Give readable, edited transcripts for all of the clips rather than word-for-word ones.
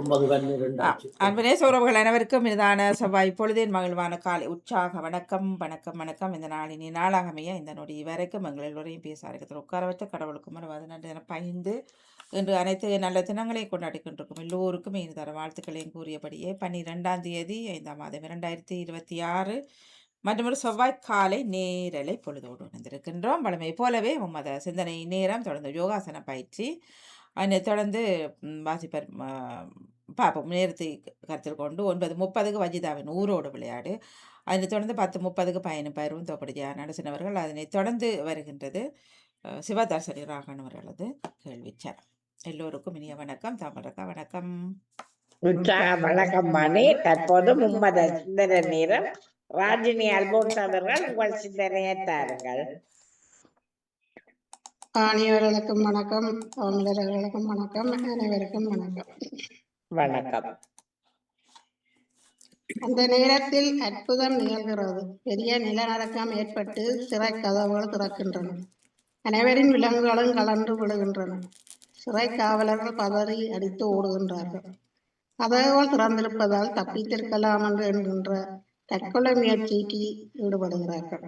அன்பனே சௌரவர்கள் அனைவருக்கும் இதான செவ்வாய் பொழுதின் மகிழ்வான காலை உற்சாக வணக்கம் வணக்கம் வணக்கம். இந்த நாளினி நாளாகமைய இந்த நொடி வரைக்கும் எங்கள் எல்லோரையும் பேச இருக்கிற உட்கார வச்ச கடவுளுக்கும் நன்றி என பகிர்ந்து இன்று அனைத்து நல்ல தினங்களையும் கொண்டாடி கொண்டிருக்கும் எல்லோருக்கும் இனிதர வாழ்த்துக்களையும் கூறியபடியே 12ஆம் தேதி 5ஆம் மாதம் 2026 மற்றும் ஒரு செவ்வாய் காலை நேரலை பொழுதோடு வந்திருக்கின்றோம். வழமை போலவே உமது சிந்தனை நேரம் தொடர்ந்து யோகாசன பயிற்சி, அதனை தொடர்ந்து வாசிப்பர் பார்ப்போம். நேரத்தை கருத்தில் கொண்டு 9:30 வஜிதாவின் ஊரோடு விளையாடு, அதனைத் தொடர்ந்து 10:30 பயணம் பயிரும் தோப்படியா நடசினவர்கள், அதனைத் தொடர்ந்து வருகின்றது சிவதர்சனி ராகன் அவர்களது கேள்விச்சரம். எல்லோருக்கும் இனிய வணக்கம். தாமரக்கா வணக்கம். வணக்கம் மணி. தற்போது மும்மத சிந்தனை நேரம். ராஜினி அல்போன்ஸ் அவர்கள் உங்கள் சிந்தனையை தாருங்கள். ஆணியவர்களுக்கும் வணக்கம், தமிழர்களுக்கும் வணக்கம், அனைவருக்கும் வணக்கம். வணக்கம். அந்த நேரத்தில் அற்புதம் நிகழ்கிறது. பெரிய நிலநடுக்கம் ஏற்பட்டு சிறை கதவுகள் திறக்கின்றன. அனைவரின் விலங்குகளும் கலந்து விழுகின்றன. சிறை காவலர்கள் பதறி அடித்து ஓடுகின்றார்கள். கதவுகள் திறந்திருப்பதால் தப்பித்திருக்கலாம் என்று என்கின்ற தற்கொலை முயற்சிக்கு ஈடுபடுகிறார்கள்.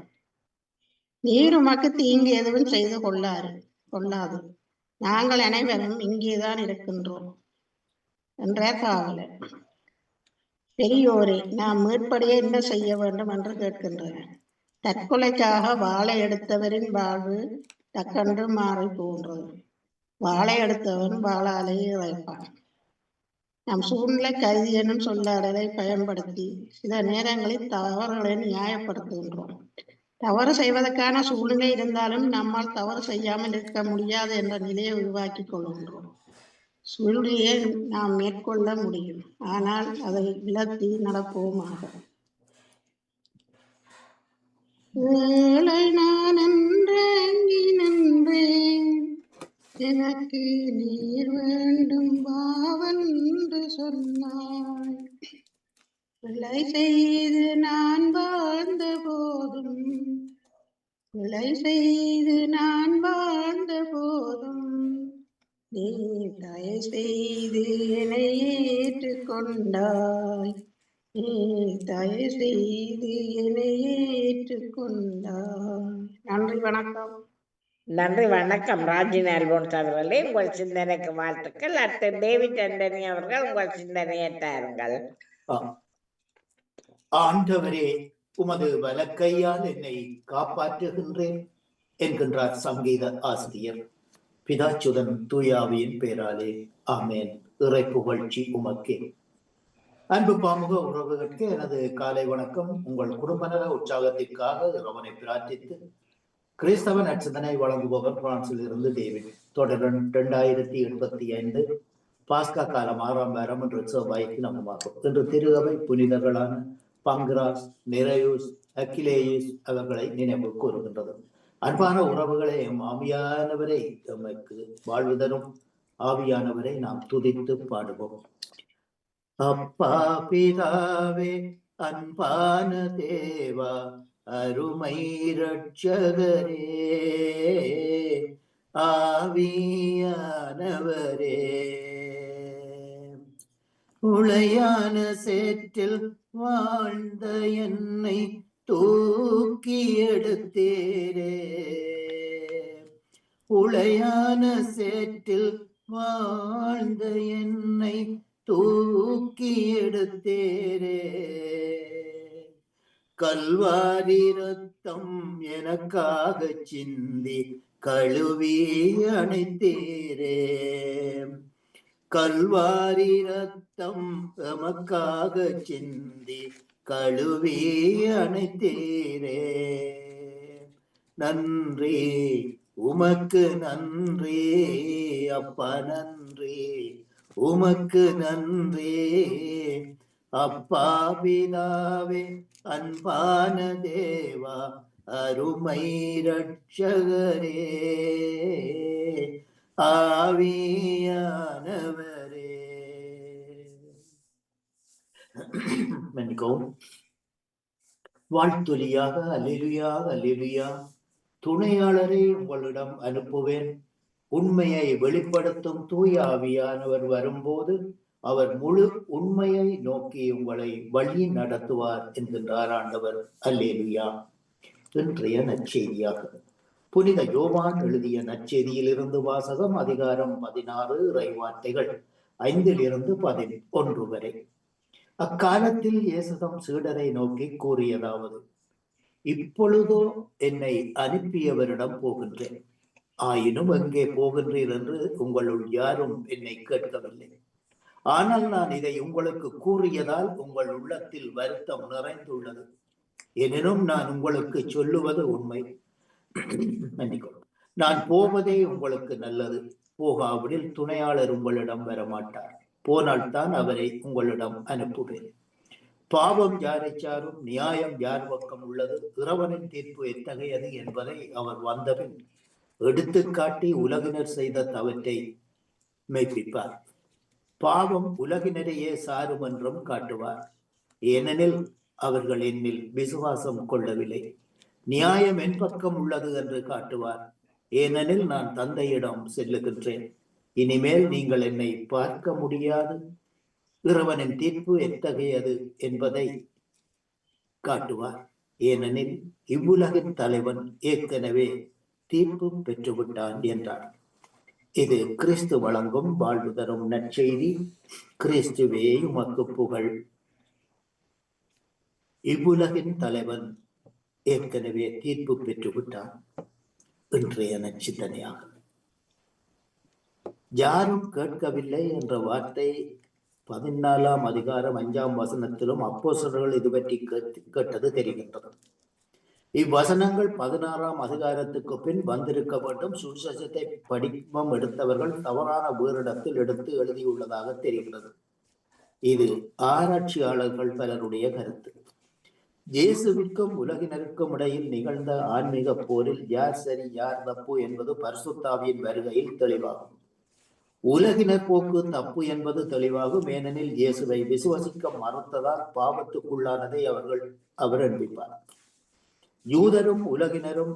நீர் உமக்கு தீங்கு எதுவும் செய்து கொள்ளாது, நாங்கள் அனைவரும் இங்கேதான் இருக்கின்றோம் என்றார் காவலர். பெரியோரே, நாம் மீட்படைய என்ன செய்ய வேண்டும் என்று கேட்கின்றனர். தற்கொலைக்காக வாழை எடுத்தவரின் வாழ்வு தக்கன்று மாறி போன்றது. வாழை எடுத்தவன் வாழாலேயே இறைப்பான். நம் சூழ்நிலை கைதி எனும் சொல்லாடலை பயன்படுத்தி சில நேரங்களில் தவறுகளை நியாயப்படுத்துகின்றோம். தவறு செய்வதற்கான சூழ்நிலை இருந்தாலும் நம்மால் தவறு செய்யாமல் இருக்க முடியாது என்ற நிலையை உருவாக்கி கொள்கின்றோம். சூழ்நிலையை நாம் மேற்கொள்ள முடியும், ஆனால் அதை விலத்தி நடப்போமாக. நான் என்றி நின்றேன், எனக்கு நீர் வேண்டும் பாவென்று சொன்னாய். பிழை செய்து நான் வாழ்ந்த போதும், பிழை செய்து நான் வாழ்ந்த போதும் நீ தயை செய்து என்னை ஏற்றுக்கொண்டாய். நீ தயை செய்து என்னை ஏற்றுக்கொண்டாய். நன்றி, வணக்கம். நன்றி, வணக்கம். ராஜினி அல்போன்ஸ் அவர்களே, உங்கள் சிந்தனைக்கு வாழ்த்துக்கள். அடுத்து டேவிட் ஆண்டனி அவர்கள் உங்கள் சிந்தனையை தாருங்கள். ஆண்டவரே, உமது வலக்கையால் என்னை காப்பாற்றுகின்றேன் என்கின்றார் சங்கீத ஆசிரியர். பிதாச்சுதன் தூயாவியின் பேராலே ஆமேன். இறை புகழ்ச்சி உமக்கே. அன்பு பாமுக உறவுகளுக்கு எனது காலை வணக்கம். உங்கள் குடும்ப நல உற்சாகத்திற்காக இறைவனை பிரார்த்தித்து கிறிஸ்தவ நற்சிந்தனை வழங்குபவர் பிரான்சில் இருந்து டேவிட். தொடர் 2085 பாஸ்கா காலம் 6ஆம் வாரம் என்ற செவ்வாய்க்கு நமமாகும். இன்று திரு அவை புனிதர்களான பங்கிராஸ், நெரையூஸ், அக்கிலேயுஸ் அவர்களை நினைவு கூறுகின்றது. அன்பான உறவுகளே, ஆவியானவரை எமக்கு வாழ்வு தரும் ஆவியானவரை நாம் துதித்து பாடுவோம். அப்பா பிதாவே, அன்பான தேவா, அருமை இரட்சகரே, ஆவியானவரே, உளையான சேற்றில் வாழ்ந்த என்னை தூக்கி எடுத்தேரே, உளையான சேற்றில் வாழ்ந்த என்னை தூக்கி எடுத்தேரே, கல்வாரி ரத்தம் எனக்காக சிந்தி கழுவி அணைத்தேரே, கல்வாரி ரத்தம் எமக்காக சிந்தி கழுவி அணைத்தீரே. நன்றி உமக்கு நன்றி அப்பா, நன்றி உமக்கு நன்றி அப்பா பிதாவே, அன்பான தேவா, அருமை இரட்சகரே, ஆவியானவரே. வாழ்த்தொலியாக அல்லேலூயா அல்லேலூயா. துணையாளரை உங்களிடம் அனுப்புவேன். உண்மையை வெளிப்படுத்தும் தூய ஆவியானவர் வரும்போது அவர் முழு உண்மையை நோக்கி உங்களை வழி நடத்துவார் என்கின்றார் ஆண்டவர். அல்லேலுயா. இன்றைய நற்செய்தியாக புனித யோவான் எழுதிய நற்செய்தியிலிருந்து வாசகம். அதிகாரம் 16, இறைவார்த்தைகள் 5 முதல் 11 வரை. அக்காலத்தில் இயேசு தம் சீடரை நோக்கி கூறியதாவது: இப்பொழுதோ என்னை அனுப்பியவரிடம் போகின்றேன். ஆயினும் எங்கே போகின்றீர் என்று உங்களுள் யாரும் என்னை கேட்கவில்லை. ஆனால் நான் இதை உங்களுக்கு கூறியதால் உங்கள் உள்ளத்தில் வருத்தம் நிறைந்துள்ளது. எனினும் நான் உங்களுக்கு சொல்லுவது உண்மை. நான் போவதே உங்களுக்கு நல்லது. போகாவிடில் துணையாளர் உங்களிடம் வரமாட்டார். போனால்தான் அவரை உங்களிடம் அனுப்புவேன். பாவம் யாரை சாரும், நியாயம் யார் பக்கம் உள்ளது, இறைவனின் தீர்ப்பு எத்தகையது என்பதை அவர் வந்தபின் எடுத்துக்காட்டி உலகினர் செய்த தவற்றை மெய்ப்பிப்பார். பாவம் உலகினரையே சாரும் என்றும் காட்டுவார். ஏனெனில் அவர்கள் என்னில் விசுவாசம் கொள்ளவில்லை. நியாயம் என் பக்கம் உள்ளது என்று காட்டுவார். ஏனெனில் நான் தந்தையிடம் செல்லுகின்றேன். இனிமேல் நீங்கள் என்னை பார்க்க முடியாது. இறைவனின் தீர்ப்பு எத்தகையது என்பதை காட்டுவார். ஏனெனில் இவ்வுலகின் தலைவன் ஏற்கனவே தீர்ப்பு பெற்றுவிட்டான் என்றார். இது கிறிஸ்து வழங்கும் வாழ்வு தரும் நற்செய்தி. கிறிஸ்துவே உமக்கு புகழ். இவ்வுலகின் தலைவன் ஏற்கனவே தீர்ப்பு பெற்றுவிட்டான். இன்றைய நற்சிந்தனையாக யாரும் கேட்கவில்லை என்ற வார்த்தை 14ஆம் அதிகாரம் 5ஆம் வசனத்திலும் அப்போஸ்தலர்கள் இது பற்றி கேட்டது தெரிகின்றது. இவ்வசனங்கள் 16ஆம் அதிகாரத்துக்கு பின் வந்திருக்க வேண்டும். சுவிசேஷத்தை படிப்பம் எடுத்தவர்கள் தவறான வேறிடத்தில் எடுத்து எழுதியுள்ளதாக தெரிகிறது. இது ஆராய்ச்சியாளர்கள் பலருடைய கருத்து. இயேசுவிற்கும் உலகினருக்கும் இடையில் நிகழ்ந்த ஆன்மீக போரில் யார் சரி யார் தப்பு என்பது பரிசுத்த ஆவியின் வருகையில் தெளிவாகும். உலகினர் போக்கு தப்பு என்பது தெளிவாகும். ஏனெனில் இயேசுவை விசுவசிக்க மறுத்ததால் பாவத்துக்குள்ளானதை அவர் எண்ணிப்பார். யூதரும் உலகினரும்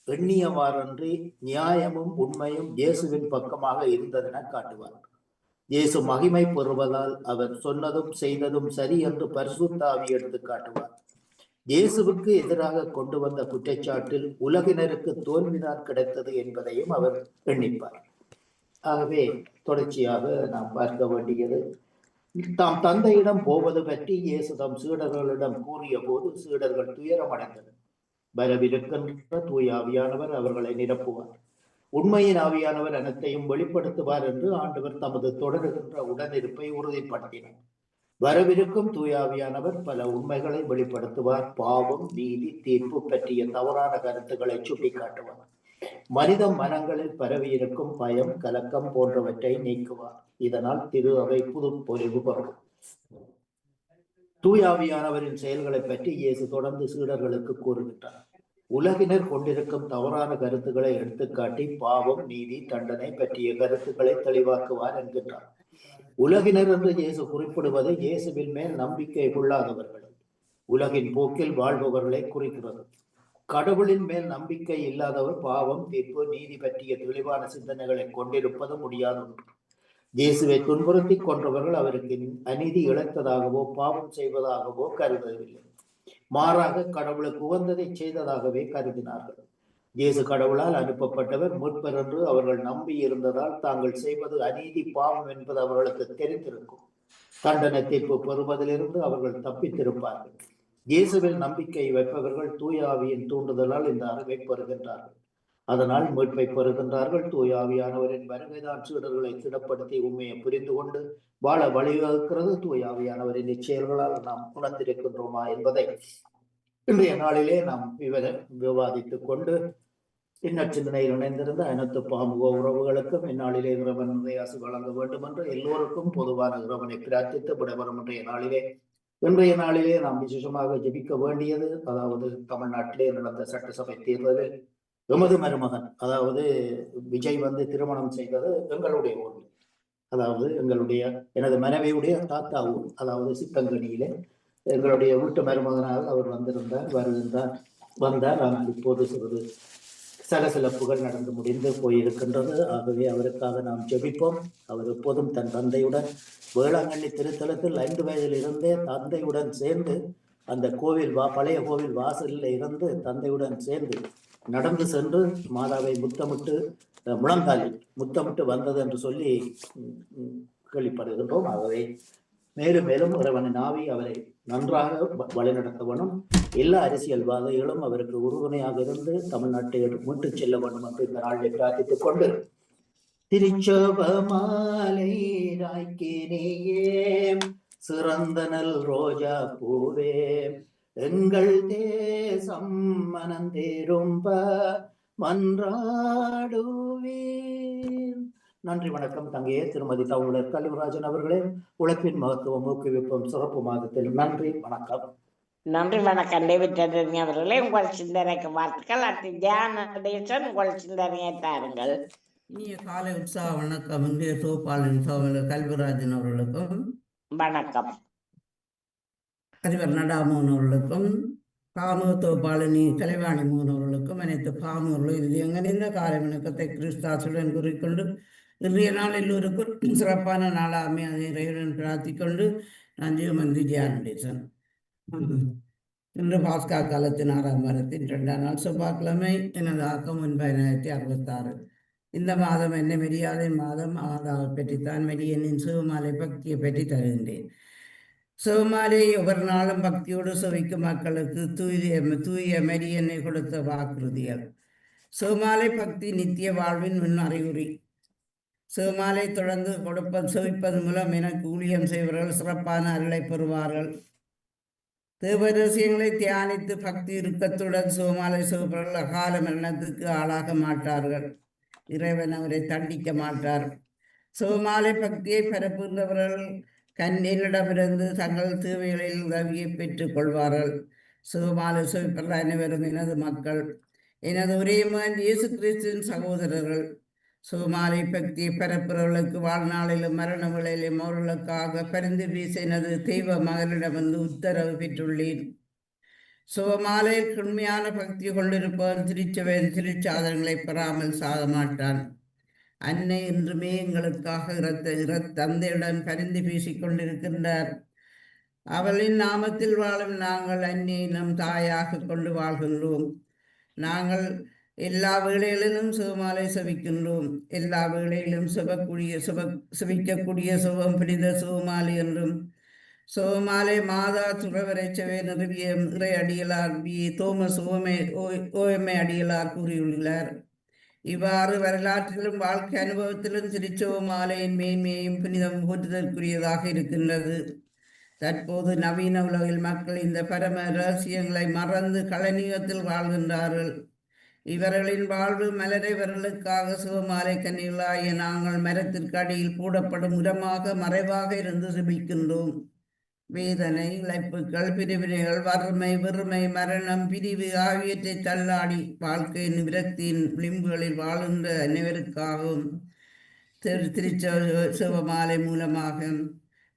எண்ணியவாறன்றி நியாயமும் உண்மையும் இயேசுவின் பக்கமாக இருந்ததென காட்டுவார். இயேசு மகிமை பெறுவதால் அவர் சொன்னதும் செய்ததும் சரி என்று பரிசுத்த ஆவி எடுத்து காட்டுவார். இயேசுவுக்கு எதிராக கொண்டு வந்த குற்றச்சாட்டில் உலகினருக்கு தோல்விதான் கிடைத்தது என்பதையும் அவர் எண்ணிப்பார். ஆகவே தொடர்ச்சியாக நாம் பார்க்க வேண்டியது, தாம் தந்தையிடம் போவது பற்றி இயேசு தம் சீடர்களிடம் கூறிய போது சீடர்கள் துயரமடைந்தனர். வரவிருக்கின்ற தூய ஆவியானவர் அவர்களை நிரப்புவார். உண்மையின் ஆவியானவர் அனைத்தையும் வெளிப்படுத்துவார் என்று ஆண்டவர் தமது தொடர்கின்ற உடனிருப்பை உறுதிப்படுத்தினார். வரவிருக்கும் தூயாவியானவர் பல உண்மைகளை வெளிப்படுத்துவார். பாவம், நீதி, தீர்ப்பு பற்றிய தவறான கருத்துக்களை சுட்டிக்காட்டுவார். மனித மனங்களில் பரவியிருக்கும் பயம், கலக்கம் போன்றவற்றை நீக்குவார். இதனால் திரு அவை புது பொலிவு பெறும். தூயாவியானவரின் செயல்களை பற்றி இயேசு தொடர்ந்து சீடர்களுக்கு கூறுகின்றார். உலகினர் கொண்டிருக்கும் தவறான கருத்துக்களை எடுத்துக்காட்டி பாவம், நீதி, தண்டனை பற்றிய கருத்துக்களை தெளிவாக்குவார் என்கின்றார். உலகினர் என்று இயேசு குறிப்பிடுவது இயேசுவின் மேல் நம்பிக்கை கொள்ளாதவர்கள், உலகின் போக்கில் வாழ்பவர்களை குறிக்கிறது. கடவுளின் மேல் நம்பிக்கை இல்லாதவர் பாவம், தீர்ப்பு, நீதி பற்றிய தெளிவான சிந்தனைகளை கொண்டிருப்பது முடியாது. இயேசுவை துன்புறுத்தி கொன்றவர்கள் அவருக்கு அநீதி இழைத்ததாகவோ பாவம் செய்வதாகவோ கருதவில்லை. மாறாக கடவுளுக்கு உகந்ததை செய்ததாகவே கருதினார்கள். இயேசு கடவுளால் அனுப்பப்பட்டவர், மீட்பர் என்று அவர்கள் நம்பி இருந்ததால் தாங்கள் செய்வது அநீதி, பாவம் என்பது அவர்களுக்கு தெரிந்திருக்கும். தண்டனை தீர்ப்பு பெறுவதிலிருந்து அவர்கள் தப்பித்திருப்பார்கள். இயேசுவில் நம்பிக்கை வைப்பவர்கள் தூய ஆவியின் தூண்டுதலால் இந்த அறிவை பெறுகின்றார்கள். அதனால் மீட்பை பெறுகின்றார்கள். தூய ஆவியானவரின் வருகைதான் சீடர்களை திடப்படுத்தி உண்மையை புரிந்து கொண்டு வாழ வழிவகுக்கிறது. தூய ஆவியானவரின் இச்செயல்களால் நாம் உணர்ந்திருக்கின்றோமா என்பதை இன்றைய நாளிலே நாம் விவாதித்துக் கொண்டு சிந்தனையில் இணைந்திருந்த அனைத்து பாமுக உறவுகளுக்கும் இந்நாளிலே இறைவன் ஆசி வழங்க வேண்டும் என்று எல்லோருக்கும் பொதுவான இறைவனை பிரார்த்தித்து விடைபெறும் இன்றைய நாளிலே நாம் விசேஷமாக ஜெபிக்க வேண்டியது, அதாவது தமிழ்நாட்டிலே நடந்த சட்டசபை தேர்தலில் எமது மருமகன், அதாவது விஜய் திருமணம் செய்தது எங்களுடைய ஊர், அதாவது எனது மனைவியுடைய தாத்தா ஊர், அதாவது சித்தங்கனியிலே எங்களுடைய வீட்டு மருமகனால் அவர் வந்தார். ஆனால் இப்போது சிறிது சலசலப்புகள் நடந்து முடிந்து போயிருக்கின்றது. ஆகவே அவருக்காக நாம் ஜெபிப்போம். அவர் எப்போதும் தன் தந்தையுடன் வேளாங்கண்ணி திருத்தலத்தில் 5 வயதில் இருந்தே தந்தையுடன் சேர்ந்து அந்த பழைய கோவில் வாசலில் இருந்து தந்தையுடன் சேர்ந்து நடந்து சென்று மாதாவை முத்தமிட்டு முழங்காலில் முத்தமிட்டு வந்தது என்று சொல்லி கேள்விப்படுகின்றோம். ஆகவே மேலும் மேலும் இறைவனின் ஆவி அவரை நன்றாக வழிநடத்த வேணும். எல்லா அரசியல்வாதிகளும் அவருக்கு உறுதுணையாக இருந்து தமிழ்நாட்டை மீட்டுச் செல்ல வேண்டும் என்று இந்த நாளில் பிரார்த்தித்துக் கொண்டு, திருச்சோபமாலை ராய்க்கினியே சிறந்தனல் ரோஜா பூவே எங்கள் தேசம் மனந்தேரும்ப மன்றாடுவேன். நன்றி, வணக்கம். தங்கையே திருமதி தமிழர் கல்விராஜன் அவர்களே, உழைப்பின் மகத்துவம் ஊக்குவிப்பும் சிறப்பு மாதத்தில் நன்றி, வணக்கம். நன்றி, வணக்கம். டேவிட் ஆண்டனி அவர்களே, உங்கள் சிந்தனைக்கு வாழ்த்துக்கள். அடுத்து தியான நடேசன், உங்கள் சிந்தனையை தாருங்கள். இனிய காலை உற்சாக வணக்கம். இந்திய சோபாலின் சோமலர் கல்விராஜன் அவர்களுக்கும் வணக்கம். அதிபர் நடாமோன் அவர்களுக்கும் பாமு தோபாலினி கலைவாணி மோகன் அவர்களுக்கும் அனைத்து பாமூர்களும் இது எங்கனிந்த காலை வணக்கத்தை கிறிஸ்தாசுடன் கூறிக்கொண்டு இன்றைய நாள் எல்லோருக்கும் சிறப்பான நாளாமே அதை இறைவன் பிரார்த்திக்கொண்டு நான் ஜீவமந்தி தியானடேசன். இன்று பாஸ்கா காலத்தின் 6ஆம் வாரத்தின் 2ஆம் நாள் செவ்வாய்க்கிழமை. எனது ஆக்கம் 1966. இந்த மாதம் என்ன மெரியாதை மாதம் ஆதாவை பற்றித்தான் மெரியனின் சிவமாலை பக்தியை பற்றி தருகின்றேன். சிவமாலை ஒவ்வொரு நாளும் பக்தியோடு சுவைக்கும் மக்களுக்கு தூய மெரியனை கொடுத்த வாக்குறுதிகள். சிவமாலை பக்தி நித்திய வாழ்வின் முன் அறிகுறி. சிவமாலை தொடர்ந்து சுவிப்பது மூலம் எனக்கு ஊழியம் செய்வர்கள் சிறப்பான அருளை பெறுவார்கள். தேவரசியங்களை தியானித்து பக்தி இறுக்கத்துடன் சிவமாலை சிவப்பவர்கள் அகால மரணத்துக்கு ஆளாக மாட்டார்கள். இறைவன் அவரை தண்டிக்க மாட்டார். சிவமாலை பக்தியை பரப்புகின்றவர்கள் என்னிடமிருந்து தங்கள் தேவைகளில் உதவியை பெற்றுக் கொள்வார்கள். சிவமாலை சிவப்பவர்கள் அனைவரும் எனது மக்கள், எனது ஒரே மகன் இயேசு கிறிஸ்துவின் சகோதரர்கள். சிவமாலை பக்தியை பரப்புறவர்களுக்கு வாழ்நாளிலும் மரண வேளையிலும் அவர்களுக்காக பரிந்து வீச எனது தெய்வ மகனிடமிருந்து உத்தரவு பெற்றுள்ளேன். சிவமாலையில் உண்மையான பக்தி கொண்டிருப்பவன் திருச்சபையின் திருச்சாதனங்களை பெறாமல் சாத மாட்டான். அன்னை என்றுமே எங்களுக்காக தந்தையுடன் பரிந்து பேசிக் கொண்டிருக்கின்றார். அவளின் நாமத்தில் வாழும் நாங்கள் அன்னையை நம் தாயாக கொண்டு வாழ்கின்றோம். நாங்கள் எல்லா வேளைகளிலும் சிவமாலை செவிக்கின்றோம். எல்லா வேளையிலும் செவிக்கக்கூடிய சிவம் புனித சிவமாலை என்றும் சிவமாலை மாதா துறவரை சபை நிறுவிய இறை அடிகளார் தோமஸ் ஓஎம்ஏ அடிகளார் கூறியுள்ளார். இவ்வாறு வரலாற்றிலும் வாழ்க்கை அனுபவத்திலும் திருச்சிவமாலையின் மேன்மையையும் புனிதம் போற்றுதற்குரியதாக இருக்கின்றது. தற்போது நவீன உலகில் மக்கள் இந்த பரம ரகசியங்களை மறந்து களனியத்தில் வாழ்கின்றார்கள். இவர்களின் வாழ்வு மலரைவர்களுக்காக சிவமாலை கன்னிகளாகிய நாங்கள் மரத்திற்கு அடியில் போடப்படும் உரமாக மறைவாக இருந்து சிபிக்கின்றோம். வேதனை, இழப்புகள், பிரிவினைகள், வறுமை, வெறுமை, மரணம், பிரிவு ஆகியவற்றை தள்ளாடி வாழ்க்கையின் விரக்தியின் விளிம்புகளில் வாழுகின்ற அனைவருக்காகவும் சிவமாலை மூலமாக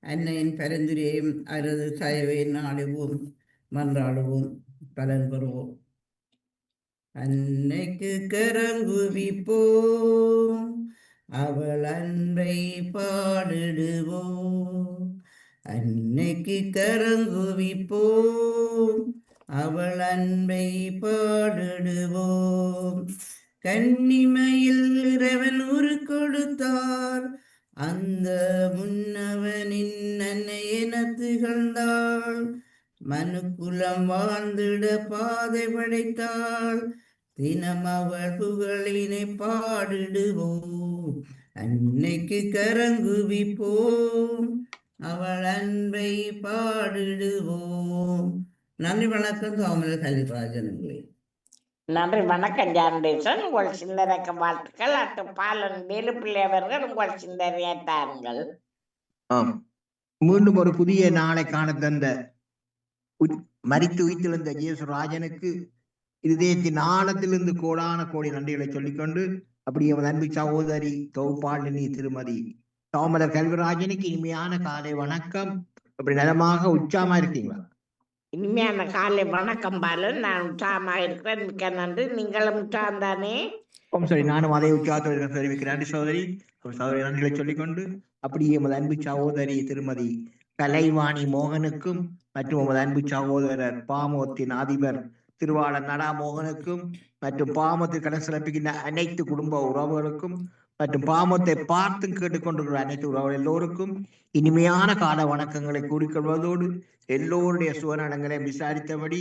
அன்னையின் பரிந்துரையையும் அவரது தயவை நாடுவோம், மன்றாடுவோம், பலன் பெறுவோம். அன்னைக்கு கரங்குவிப்போம், அவள் அன்பை பாடிடுவோம். அன்னைக்கு கரங்குவிப்போம், அவள் அன்பை பாடிடுவோம். கன்னிமையில் இறைவன் உரு கொடுத்தார், அந்த முன்னவனின் அன்னை என திகழ்ந்தாள். மனுக்குலம் வாழ்ந்திட பாதை படைத்தாள், தினம் அவள் புகழினை பாடிடுவோம். அன்னைக்கு கரங்குவிப்போம், அவள் அன்பை பாடிடுவோம். நன்றி, வணக்கம். சோமலர் கல்விராஜனங்களே. நன்றி, வணக்கம். ஜானடேசன், உங்கள் சிந்தனைக்கு வாழ்த்துக்கள். அடுத்து பாலன் வேலுப்பிள்ளை அவர்கள், உங்கள் சிந்தனையை தாருங்கள். மீண்டும் ஒரு புதிய நாளை காண தந்த மரித்து உயிர்த்தெழுந்த இயேசுராஜனுக்கு இதயத்தின் ஆழத்திலிருந்து கோடான கோடி நன்றிகளை சொல்லிக்கொண்டு, அப்படி எமது அன்பு சகோதரி தோப்பாளினி திருமதி சோமலர் கல்விராஜனுக்கு இனிமையான காலை வணக்கம். அப்படி நலமாக உற்சாகமா இருக்கீங்களா? இனிமையான காலை வணக்கம் பாலன். நான் உற்சாகமாக இருக்கிறேன். மிக்க நன்றி. நீங்களும் உற்சாகம் தானே? சரி, நானும் அதே உற்சாகத்தோடு தெரிவிக்கிறேன். நன்றி சகோதரி. சகோதரி நன்றிகளை சொல்லிக்கொண்டு அப்படியே எமது அன்பு சகோதரி திருமதி கலைவாணி மோகனுக்கும் மற்றும் எமது அன்பு சகோதரர் பாமோத்தின் அதிபர் திருவாளர் நடா மோகனுக்கும் மற்றும் பாமத்தில் கடன் சிறப்பிக்கின்ற அனைத்து குடும்ப உறவுகளுக்கும் மற்றும் பாமத்தை பார்த்து கேட்டுக்கொண்டிருக்கிற அனைத்து உறவுகள் எல்லோருக்கும் இனிமையான கால வணக்கங்களை கூறிக்கொள்வதோடு எல்லோருடைய சுவனங்களை விசாரித்தபடி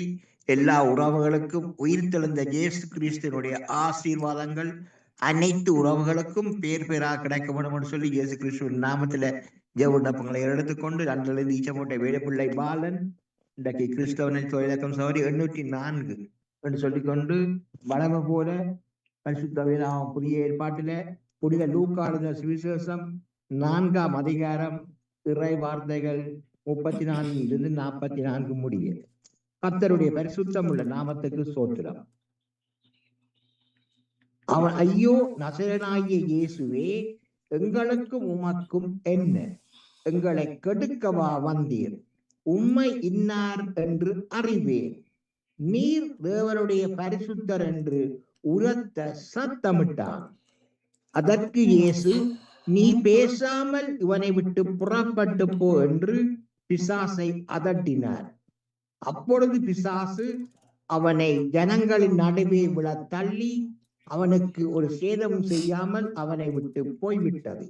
எல்லா உறவுகளுக்கும் உயிர் தெழுந்த இயேசு கிறிஸ்துவனுடைய ஆசீர்வாதங்கள் அனைத்து உறவுகளுக்கும் பேர் பேராக கிடைக்க வேண்டும் என்று சொல்லி இயேசு கிறிஸ்துவின் நாமத்துல ஜெபங்களை எடுத்துக்கொண்டு அன்றிலிருந்து ஈச்சமோட்டை வேடப்பிள்ளை பாலன் இன்றைக்கு கிறிஸ்தவனை தொழிலக்கம் சவரி 804 என்று சொல்லிக்கொண்டு வளமை போல பரிசுத்த வேதாகமம் புதிய ஏற்பாட்டில புனித லூக்கா எழுதின சுவிசேஷம் 4ஆம் அதிகாரம் இறை வார்த்தைகள் 34 44 முடிய. கர்த்தருடைய பரிசுத்தம் உள்ள நாமத்துக்கு ஸ்தோத்திரம். அவன் ஐயோ நசரேயனாகிய இயேசுவே, எங்களுக்கும் உமக்கும் என்ன? எங்களை கெடுக்கவா வந்தீர்? உம்மை இன்னார் என்று அறிவேன். நீர் தேவனுடைய பரிசுத்தர் என்று உரத்த சத்தமிட்டான். அதற்கு இயேசு, நீ பேசாமல் இவனை விட்டு புறப்பட்டு போ என்று பிசாசை அதட்டினார். அப்பொழுது பிசாசு அவனை ஜனங்களின் நடுவே விழ தள்ளி அவனுக்கு ஒரு சேதம் செய்யாமல் அவனை விட்டு போய்விட்டது.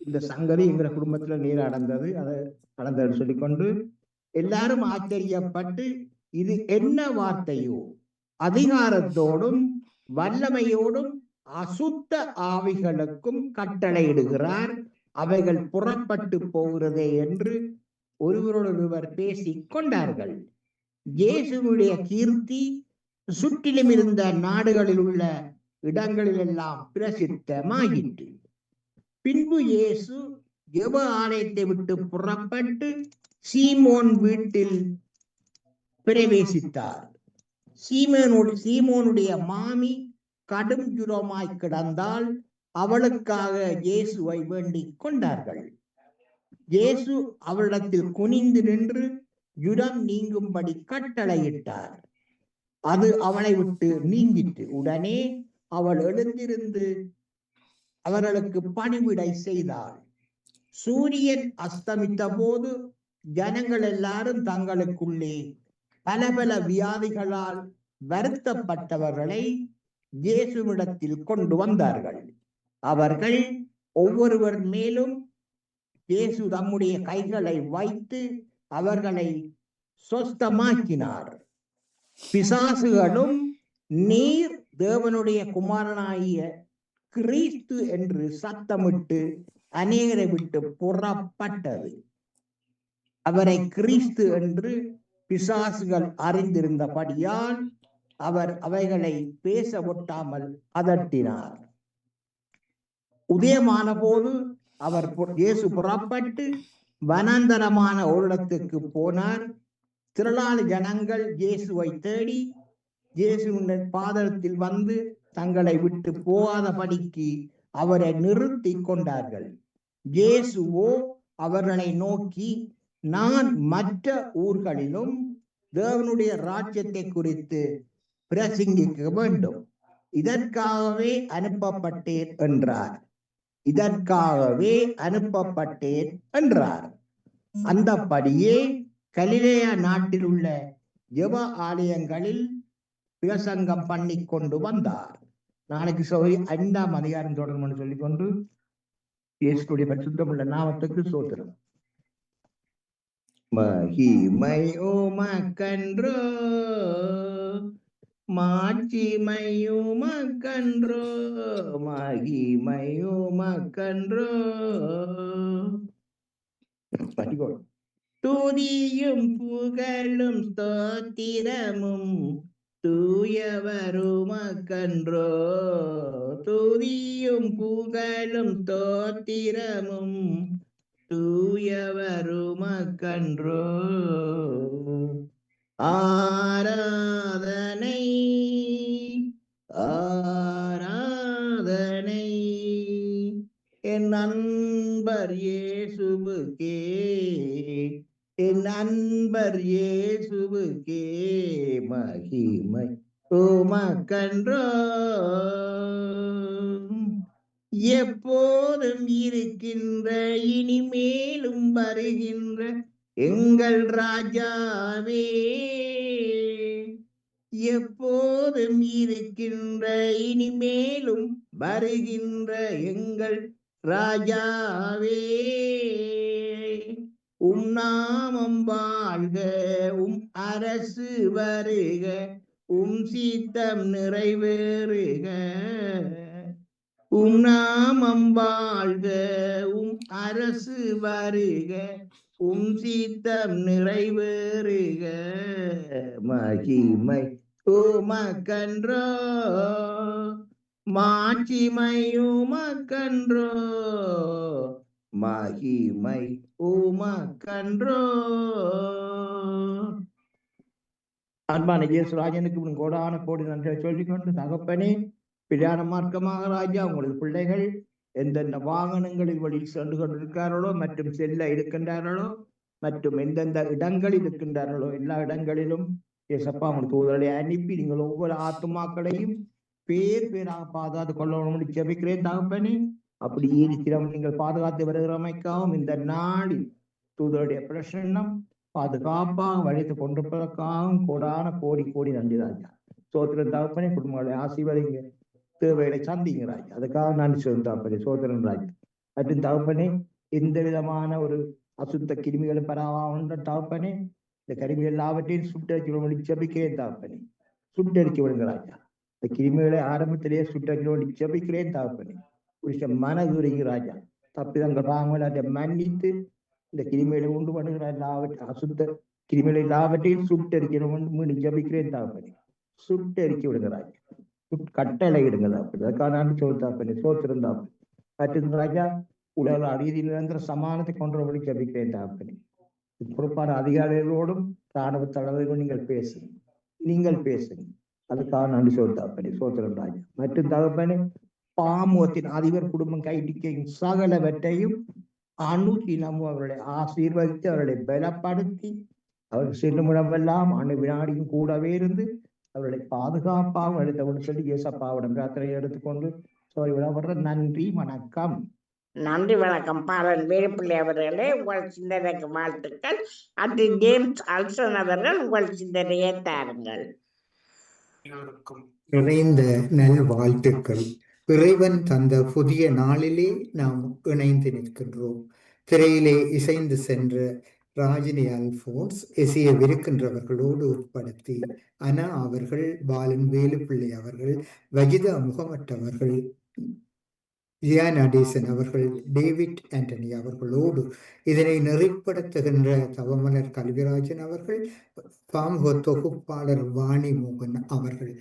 இந்த சங்கதி எங்கிற குடும்பத்துல நேர நடந்தது. அதை நடந்ததுன்னு சொல்லிக்கொண்டு எல்லாரும் ஆச்சரியப்பட்டு, இது என்ன வார்த்தையோ? அதிகாரத்தோடும் வல்லமையோடும் அசுத்த ஆவிகளுக்கும் கட்டளையிடுகிறார், அவைகள் புறப்பட்டு போகிறதே என்று ஒருவரோடொருவர் பேசிக் கொண்டார்கள். இயேசுவுடைய கீர்த்தி சுற்றிலும் இருந்த நாடுகளில் உள்ள இடங்களிலெல்லாம் பிரசித்தமாயிற்று. பின்பு இயேசு ஜெப ஆலயத்தை விட்டு புறப்பட்டு சீமோன் வீட்டில் பிரவேசித்தார். சீமோனுடைய மாமி கடும் ஜுரமாய் கிடந்தால் அவளுக்காக இயேசுவை வேண்டிக் கொண்டார்கள். இயேசு அவளிடத்தில் குனிந்து நின்று ஜுரம் நீங்கும்படி கட்டளையிட்டார். அது அவளை விட்டு நீங்கிற்று. உடனே அவள் எழுந்திருந்து அவர்களுக்கு பணிவிடை செய்தாள். சூரியன் அஸ்தமித்த போது ஜனங்கள் எல்லாரும் தங்களுக்குள்ளே பல பல வியாதிகளால் வருத்தப்பட்டவர்களை இயேசுவிடத்தில் கொண்டு வந்தார்கள். அவர்கள் ஒவ்வொருவர் மேலும் இயேசு தம்முடைய கைகளை வைத்து அவர்களை சொஸ்தமாக்கினார். பிசாசுகளும் நீர் தேவனுடைய குமாரனாகிய கிறிஸ்து என்று சத்தமிட்டு அநேகரை விட்டு புறப்பட்டது. அவரை கிறிஸ்து என்று பிசாசுகள் அறிந்திருந்தபடியால் அவர் அவைகளை பேச ஒட்டாமல் அதட்டினார். உதயமான போது அவர் இயேசு புறப்பட்டு வனாந்தரமான ஓரிடத்துக்கு போனார். திரளான ஜனங்கள் இயேசுவை தேடி இயேசுவின் பாதத்தில் வந்து தங்களை விட்டு போகாதபடிக்கு அவரை நிறுத்தி கொண்டார்கள். இயேசுவோ அவர்களை நோக்கி, நான் மற்ற ஊர்களிலும் தேவனுடைய ராஜ்யத்தை குறித்து பிரசங்கிக்க வேண்டும், இதற்காகவே அனுப்பப்பட்டேன் என்றார். இதற்காகவே அனுப்பப்பட்டேன் என்றார். அந்தபடியே கலிலேயா நாட்டில் உள்ள ஜெப ஆலயங்களில் பிரசங்கம் பண்ணி கொண்டு வந்தார். நாளைக்கு 5ஆம் அதிகாரம் தொடரும் சொல்லிக்கொண்டு இயேசுடைய பரிசுத்தமுள்ள நாமத்துக்கு ஸ்தோத்திரம். மகிமை உமக்கன்றோ, மாட்சிமை உமக்கன்றோ, மகிமை உமக்கன்றோ. துதியும் புகழும் ஸ்தோத்திரமும் தூயவருமக்கன்றோ, துதியும் புகழும் ஸ்தோத்திரமும் தூயவருமக்கன்றோ. ஆராதனை ஆராதனை என் நண்பர் இயேசுவுக்கே, என் நண்பர் இயேசுவுக்கே மகிமை உமக்கன்றோ. எப்போதும் இருக்கின்ற இனிமேலும் வருகின்ற எங்கள் ராஜாவே, எப்போதும் இருக்கின்ற இனிமேலும் வருகின்ற எங்கள் ராஜாவே, உம் நாமம் வாழ்க, உம் அரசு வருக, உம் சித்தம் நிறைவேறுக. உம் நாமம் வாழ்க, உம் அரசு வருக, உம் சித்தம் நிறைவேறுக. மகிமை உமக்கன்றோ, மாட்சிமை உமக்கன்றோ, மகிமை உமக்கன்றோ. அன்பான இயேசுராஜனுக்கு உன் கோடான கோடி நன்றை சொல்லிக்கொண்டு, தகப்பனே, பிரயாண மார்க்கமாக ராஜா உங்களது பிள்ளைகள் எந்தெந்த வாகனங்களில் வழியில் சென்று கொண்டிருக்கிறார்களோ மற்றும் செல்ல இருக்கின்றார்களோ மற்றும் எந்தெந்த இடங்களில் இருக்கின்றார்களோ எல்லா இடங்களிலும் ஏசப்பா உங்கள் தூதர்களை அனுப்பி நீங்கள் ஒவ்வொரு ஆத்துமாக்களையும் பேர் பேராக பாதுகாத்து கொள்ளணும்னு ஜெபிக்கிறேன் தகப்பனே. அப்படியே இருக்கிறோம் நீங்கள் பாதுகாத்து வருகிறமைக்காகவும் இந்த நாளில் தூதருடைய பிரசன்னம் பாதுகாப்பாக வழித்து கொண்டிருப்பதற்காகவும் கோடான கோடி கோடி நன்றி ராஜா. சோத்திரன் தகப்பனே, குடும்பங்களை ஆசீர்வதிங்க, தேவைகளை சந்திங்க ராஜா. அதுக்காக நன்றி சொல்லும் தகப்பனே, சோத்திரன் ராஜா. மற்றும் தகப்பனே, எந்த விதமான ஒரு அசுத்த கிருமிகளை பரவான்ற தகப்பனே, இந்த கருவிகள் எல்லாவற்றையும் சுட்டரிச்சு ஜெபிக்கிறேன் தகப்பனே, சுட்டரிச்சு விடுங்க ராஜா. இந்த கிருமிகளை ஆரம்பத்திலேயே சுட்டரிச்சு ஜெபிக்கிறேன் தகப்பனே. புருஷ மனதுரிங்க ராஜா. தப்பிதங்கள் வாங்கல அதை மன்னித்து இந்த கிருமிகளை உண்டு பண்ணுகிற எல்லாவற்றையும் அசுத்த கிருமிகளை எல்லாவற்றையும் சுட்டரிக்கணும் ஜபிக்கிறேன் தகப்பனே. சுட்டரிச்சு விடுங்க ராஜா, கட்டளை இடுங்க தாப்பனே. அதுக்கான தாப்பனே, சோத்திரம் தாப்பனே. மற்றும் ராஜா, உலக ரீதியில் நிரந்தர சமானத்தை கொண்டவர்களை ஜபிக்கிறேன் தாப்பனே. பொறுப்பான அதிகாரிகளோடும் ராணுவ தலைவர்களும் நீங்கள் பேசுங்க. அதுக்காக நன்றி தாப்பனே, சோத்திரம் ராஜா. மற்றும் தகப்பனே, பாமுகத்தின் அதிபர் குடும்பம் கைடிக்கும் சகலவற்றையும் அணுதினமும் அவர்களை ஆசீர்வதித்து அவர்களை பலப்படுத்தி அவர்கள் செல்லும் இடமெல்லாம் அணு வினாடியும் கூடவே இருந்து அவர்களை பாதுகாப்பாக எடுத்தவன்னு சொல்லி இயேசப்பாவிடம் பிரார்த்தனை எடுத்துக்கொண்டு விட நன்றி, வணக்கம். நன்றி, வணக்கம். பாலன் வேலுப்பிள்ளை அவர்களே, உங்கள் சிந்தனைக்கு வாழ்த்துக்கள். அது ஜேம்ஸ் அல்சன் அவர்கள் உங்கள் சிந்தனையை தாருங்கள். நிறைந்த நல் வாழ்த்துக்கள். இறைவன் தந்த புதிய நாளிலே நாம் இணைந்து நிற்கின்றோம். திரையிலே இசைந்து சென்ற ராஜினி அல்போன்ஸ் இசையவிருக்கின்றவர்களோடு உட்படுத்தி அனா அவர்கள், பாலன் வேலுப்பிள்ளை அவர்கள், வஜிதா முகமட் அவர்கள், ஜியா நடேசன் அவர்கள், டேவிட் ஆண்டனி அவர்களோடு இதனை நெறிப்படுத்துகின்ற தவமலர் கல்விராஜன் அவர்கள், பாமுக தொகுப்பாளர் வாணி மோகன் அவர்கள்,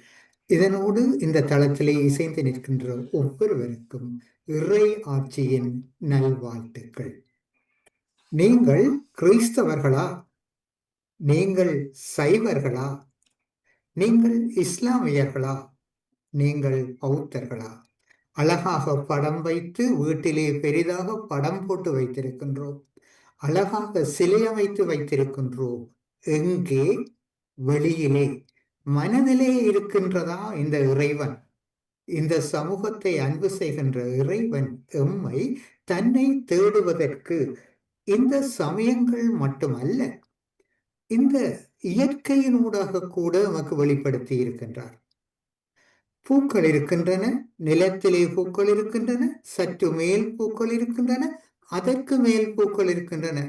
இதனோடு இந்த தளத்திலே இசைந்து நிற்கின்ற ஒவ்வொருவருக்கும் இறை ஆட்சியின் நல்வாழ்த்துக்கள். நீங்கள் கிறிஸ்தவர்களா? நீங்கள் சைவர்களா? நீங்கள் இஸ்லாமியர்களா? நீங்கள் பௌத்தர்களா? அழகாக படம் வைத்து வீட்டிலே பெரிதாக படம் போட்டு வைத்திருக்கின்றோம். அழகாக சிலை அமைத்து வைத்திருக்கின்றோம். எங்கே? வெளியிலே. மனதிலே இருக்கின்றதா இந்த இறைவன்? இந்த சமூகத்தை அன்பு செய்கின்ற இறைவன் எம்மை தன்னை தேடுவதற்கு இந்த சமயங்கள் மட்டுமல்ல, இந்த இயற்கையினூடாக கூட நமக்கு வெளிப்படுத்தி இருக்கின்றார். பூக்கள் இருக்கின்றன, நிலத்திலே பூக்கள் இருக்கின்றன, சற்று மேல் பூக்கள் இருக்கின்றன, அதற்கு மேல் பூக்கள் இருக்கின்றன.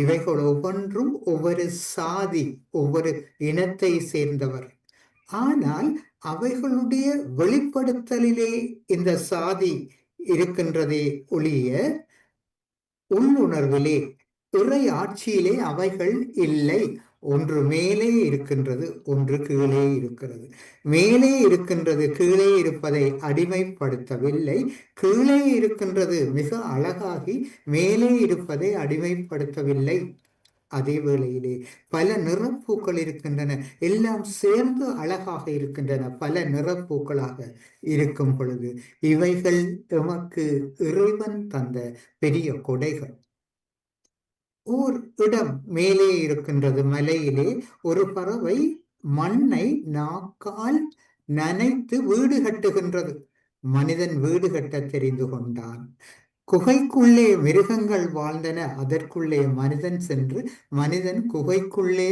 இவைகள் ஒவ்வொன்றும் ஒவ்வொரு சாதி, ஒவ்வொரு இனத்தை சேர்ந்தவர். ஆனால் அவைகளுடைய வெளிப்படுத்தலிலே இந்த சாதி இருக்கின்றதே ஒழிய உள்ளுணர்விலே, இறை ஆட்சியிலே அவைகள் இல்லை. ஒன்று மேலே இருக்கின்றது, ஒன்று கீழே இருக்கிறது. மேலே இருக்கின்றது கீழே இருப்பதை அடிமைப்படுத்தவில்லை. கீழே இருக்கின்றது மிக அழகாகி மேலே இருப்பதை அடிமைப்படுத்தவில்லை. அதே வேளையிலே பல நிறப்பூக்கள் இருக்கின்றன, எல்லாம் சேர்ந்து அழகாக இருக்கின்றன. பல நிறப்பூக்களாக இருக்கும் பொழுது இவைகள் எமக்கு இறைவன் தந்த பெரிய கொடைகள். ஓர் இடம் மேலே இருக்கின்றது மலையிலே. ஒரு பறவை மண்ணை நாக்கால் நனைத்து வீடு கட்டுகின்றது. மனிதன் வீடு கட்ட தெரிந்து கொண்டான். குகைக்குள்ளே மிருகங்கள் வாழ்ந்தன, அதற்குள்ளே மனிதன் சென்று மனிதன் குகைக்குள்ளே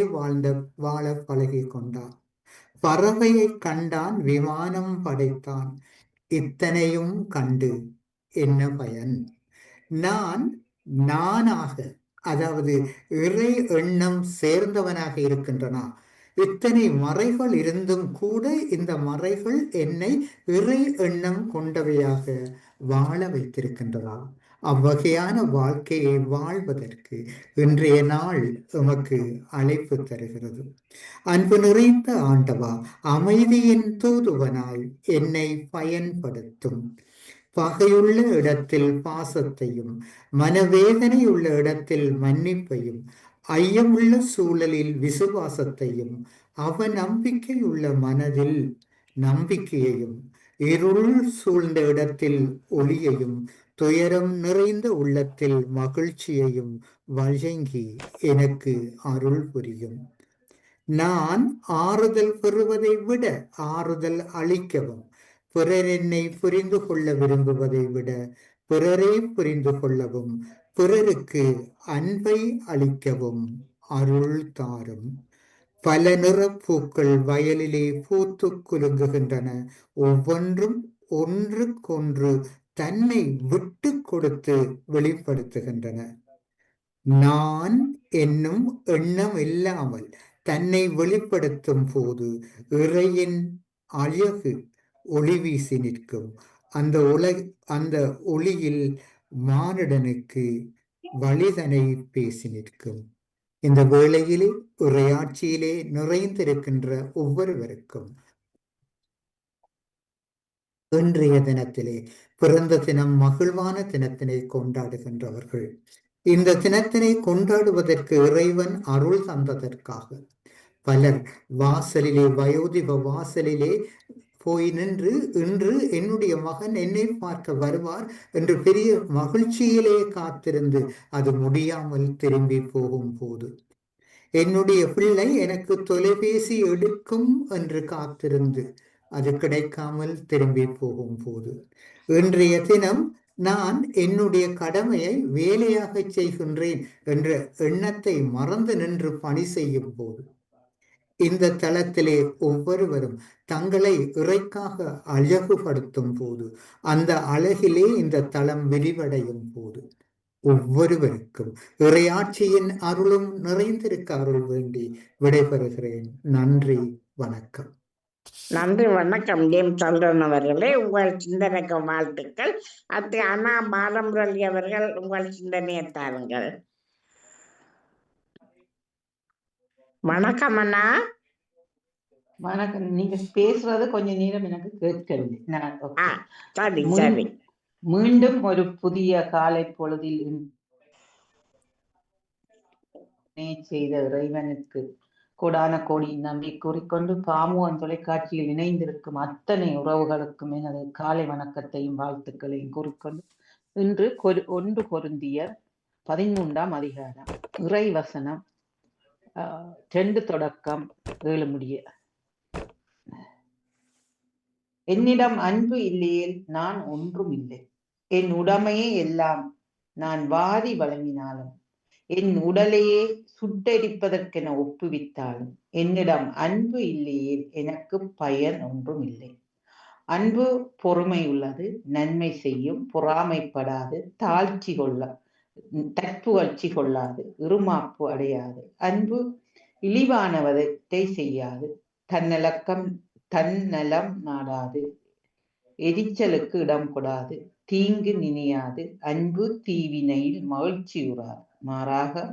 வாழ பழகி கொண்டான். பறவையை கண்டான், விமானம் படைத்தான். இத்தனையும் கண்டு என்ன பயன்? நான் நானாக, அதாவது இறை எண்ணம் சேர்ந்தவனாக இருக்கின்றனா? இத்தனை மறைகள் இருந்தும் கூட இந்த மறைகள் என்னை இறை எண்ணம் கொண்டவையாக வாழ வைத்திருக்கின்றதா? அவ்வகையான வாழ்க்கையை வாழ்வதற்கு இன்றைய நாள் எமக்கு அழைப்பு தருகிறது. அன்பு நிறைந்த ஆண்டவா, அமைதியின் தூதுவனாய் என்னை பயன்படுத்தும். பகையுள்ள இடத்தில் பாசத்தையும், மனவேதனையுள்ள இடத்தில் மன்னிப்பையும், ஐயமுள்ள சூழலில் விசுவாசத்தையும், அவநம்பிக்கையுள்ள மனதில் நம்பிக்கையையும், இருள் சூழ்ந்த இடத்தில் ஒளியையும், துயரம் நிறைந்த உள்ளத்தில் மகிழ்ச்சியையும் வழங்கி எனக்கு அருள் புரியும். நான் ஆறுதல் பெறுவதை விட ஆறுதல் அளிக்கவும், பிறர் என்னை புரிந்து கொள்ள விரும்புவதை விட பிறரே புரிந்து கொள்ளவும், பிறருக்கு அன்பை அளிக்கவும் அருள் தாரும். பல நிறப்பூக்கள் வயலிலே பூத்து குலுங்குகின்றன. ஒவ்வொன்றும் ஒன்றுக்கொன்று தன்னை விட்டு கொடுத்து வெளிப்படுத்துகின்றன. நான் என்னும் எண்ணம் இல்லாமல் தன்னை வெளிப்படுத்தும் போது இறையின் அழகு ஒளி வீசி நிற்கும். அந்த ஒளியில் மானிடனுக்கு வழிதனை பேசி நிற்கும். இந்த வேளையிலே இறையாட்சியிலே நிறைந்திருக்கின்ற ஒவ்வொருவருக்கும் இன்றைய தினத்திலே பிறந்த தினம், மகிழ்வான தினத்தினை கொண்டாடுகின்றவர்கள், இந்த தினத்தினை கொண்டாடுவதற்கு இறைவன் அருள் தந்ததற்காக பலர் வாசலிலே, வயோதிப வாசலிலே போய் நின்று இன்று என்னுடைய மகன் என்னை பார்க்க வருவார் என்று பெரிய மகிழ்ச்சியிலே காத்திருந்து அது முடியாமல் திரும்பி போகும் போது, என்னுடைய பிள்ளை எனக்கு தொலைபேசி எடுக்கும் என்று காத்திருந்து அது கிடைக்காமல் திரும்பி போகும் போது, இன்றைய தினம் நான் என்னுடைய கடமையை வேலையாக செய்கின்றேன் என்ற எண்ணத்தை மறந்து நின்று பணி செய்யும் போது, இந்த தளத்திலே ஒவ்வொருவரும் தங்களை இறைக்காக அழகுபடுத்தும் போது, அந்த அழகிலே இந்த தளம் விரிவடையும் போது ஒவ்வொருவருக்கும் இறையாட்சியின் அருளும் நிறைந்திருக்க அருள் வேண்டி விடைபெறுகிறேன். நன்றி, வணக்கம். நன்றி, வணக்கம் ஜேம்ஸ் சந்திரன் அவர்களே. உங்கள் சிந்தனைக்கு வாழ்த்துக்கள். அது அண்ணா பாலமுரளி அவர்கள், உங்கள் சிந்தனையை தாருங்கள். வணக்கம் அண்ணா. வணக்கம். நீங்க பேசுறது கொஞ்ச நேரம் எனக்கு கேட்கவில்லை. சரி சரி. மீண்டும் ஒரு புதிய காலை பொழுதில் செய்த இறைவனுக்கு கோடான கோடி நன்றி கூறிக்கொண்டு, பாமுவன் தொலைக்காட்சியில் இணைந்திருக்கும் அத்தனை உறவுகளுக்கும் எனது காலை வணக்கத்தையும் வாழ்த்துக்களையும் கூறிக்கொண்டு, இன்று 1 கொரிந்தியர் 13ஆம் அதிகாரம் இறை வசனம் 2 தொடக்கம் 7 முடிய. என்னிடம் அன்பு இல்லையேல் நான் ஒன்றும் இல்லை. என் உடைமையே எல்லாம் நான் வாரி வழங்கினாலும், என் உடலையே சுட்டெரிப்பதற்கென ஒப்புவித்தாலும், என்னிடம் அன்பு இல்லையேல் எனக்கு பயன் ஒன்றும் இல்லை. அன்பு பொறுமை உள்ளது, நன்மை செய்யும், பொறாமைப்படாது, தற்புகழ்ச்சி கொள்ளாது, இருமாப்பு அடையாது. அன்பு இழிவானவற்றை செய்யாது, தன்னலம் நாடாது, எரிச்சலுக்கு இடம் கொடாது, தீங்கு நினையாது. அன்பு தீவினையில் மகிழ்ச்சியுறாது, மாறாக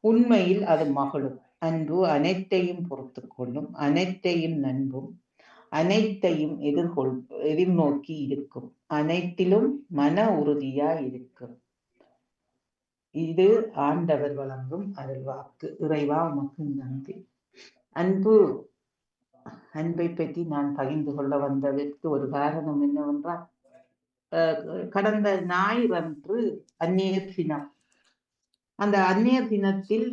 உண்மையில் அது மகளும். அன்பு அனைத்தையும் பொறுத்து கொள்ளும், அனைத்தையும் நம்பும், அனைத்தையும் எதிர்நோக்கி இருக்கும், அனைத்திலும் மன உறுதியா இருக்கும். இது ஆண்டவர் வழங்கும் அருள்வாக்கு. இறைவா உமக்கு நன்றி. அன்பை பற்றி நான் பகிர்ந்து கொள்ள வந்ததற்கு ஒரு காரணம் என்னவென்றால், கடந்த ஞாயிறன்று அந்நியர் தினம் அந்த அந்நியர் தினத்தில்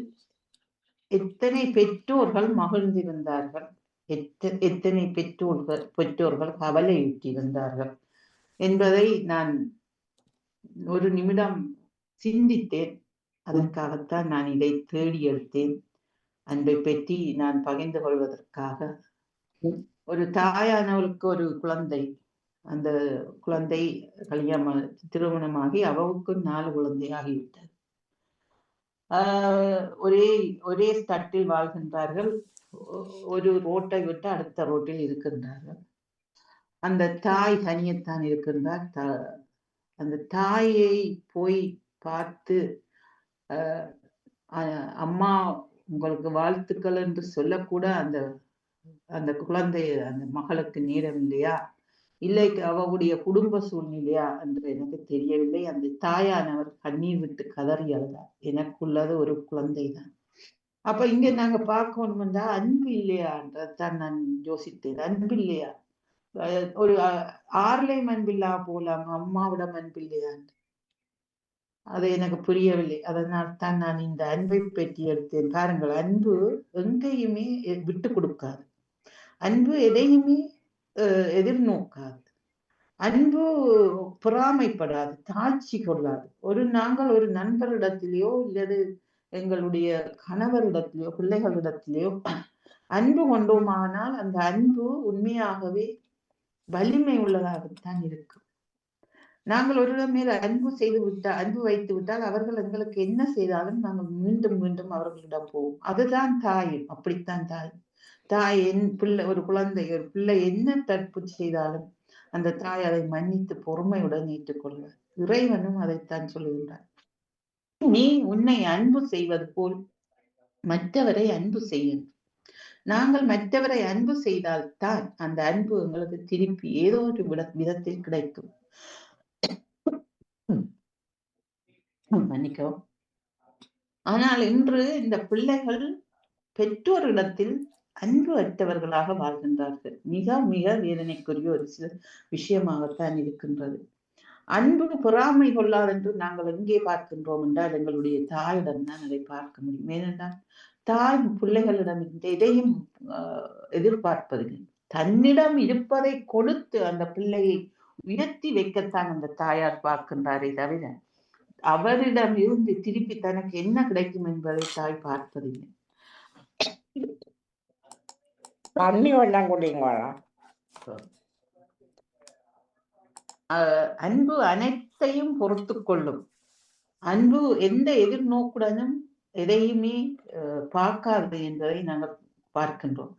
எத்தனை பெற்றோர்கள் மகிழ்ந்திருந்தார்கள், எத்தனை பெற்றோர்கள் கவலையுற்றிருந்தார்கள் என்பதை நான் ஒரு நிமிடம் சிந்தித்தேன். அதற்காகத்தான் நான் இதை தேடி எடுத்தேன். அன்பை பற்றி நான் பகிர்ந்து கொள்வதற்காக. ஒரு தாயானவளுக்கு ஒரு குழந்தை, அந்த குழந்தை திருமணமாகி அவளுக்கு 4 குழந்தை ஆகிவிட்டது. ஒரே தட்டில் வாழ்கின்றார்கள். ஒரு ரோட்டை விட்டு அடுத்த ரோட்டில் இருக்கின்றார்கள். அந்த தாய் தனியத்தான் இருக்கின்றார். அந்த தாயை போய் பார்த்து அம்மா உங்களுக்கு வாழ்த்துக்கள் என்று சொல்லக்கூட அந்த அந்த குழந்தை அந்த மகளுக்கு நேரம் இல்லையா, இல்லை அவளுடைய குடும்ப சூழ்நிலையா என்று எனக்கு தெரியவில்லை. அந்த தாயானவர் கண்ணீர் விட்டு கதறி அழுதார். எனக்குள்ளது ஒரு குழந்தை தான். அப்ப இங்க நாங்க பார்க்கணும்னா அன்பு இல்லையான்றதான் நான் யோசித்தேன். அன்பு இல்லையா, ஒரு ஆறுலையும் அன்பில்லா போலாம், அம்மாவிடம் அன்பு இல்லையான்னு அது எனக்கு புரியவில்லை. அதனால் தான் நான் இந்த அன்பை பற்றி எடுத்தேன். பாருங்கள், அன்பு எங்கேயுமே விட்டு கொடுக்காது, அன்பு எதையுமே எதிர்நோக்காது, அன்பு பொறாமைப்படாது, தாழ்ச்சி கொள்ளாது. நாங்கள் ஒரு நண்பரிடத்திலேயோ இல்லது எங்களுடைய கணவரிடத்திலேயோ பிள்ளைகளிடத்திலேயோ அன்பு கொண்டோமானால் அந்த அன்பு உண்மையாகவே வலிமை உள்ளதாகத்தான் இருக்கும். நாங்கள் ஒருவர் மேல் அன்பு வைத்து விட்டால் அவர்கள் எங்களுக்கு என்ன செய்தாலும் நாங்கள் மீண்டும் மீண்டும் அவர்களிடம் போவோம். அதுதான் தாயும் அப்படித்தான். தாய் ஒரு பிள்ளை என்ன தப்பு செய்தாலும் அந்த தாய் அதை மன்னித்து பொறுமையுடன் ஏற்றுக்கொள்வார். இறைவனும் அதைத்தான் சொல்லுகின்றார். நீ உன்னை அன்பு செய்வது போல் மற்றவரை அன்பு செய்யும். நாங்கள் மற்றவரை அன்பு செய்தால் தான் அந்த அன்பு எங்களுக்கு திருப்பி ஏதோ ஒரு விதத்தில் கிடைக்கும். மன்னிக்கவும். ஆனால் இன்று இந்த பிள்ளைகள் பெற்றோரிடத்தில் அன்பு அற்றவர்களாக வாழ்கின்றார்கள். மிக மிக வேதனைக்குரிய ஒரு சில விஷயமாகத்தான் இருக்கின்றது. அன்பு பொறாமை கொள்ளாது என்று நாங்கள் எங்கே பார்க்கின்றோம் என்றால் எங்களுடைய தாயிடம் தான் அதை பார்க்க முடியும். ஏனென்றால் தாய் பிள்ளைகளிடம் எதையும் எதிர்பார்ப்பதில்லை. தன்னிடம் இருப்பதை கொடுத்து அந்த பிள்ளையை உயர்த்தி வைக்கத்தான் அந்த தாயார் பார்க்கின்றாரே தவிர அவரிடம் இருந்து திருப்பி தனக்கு என்ன கிடைக்கும் என்பதை தாய் பார்ப்பதில்லை. அன்பு அனைத்தையும் பொறுத்து கொள்ளும். அன்பு எந்த எதிர்நோக்குடனும் எதையுமே பார்க்காது என்பதை நாங்கள் பார்க்கின்றோம்.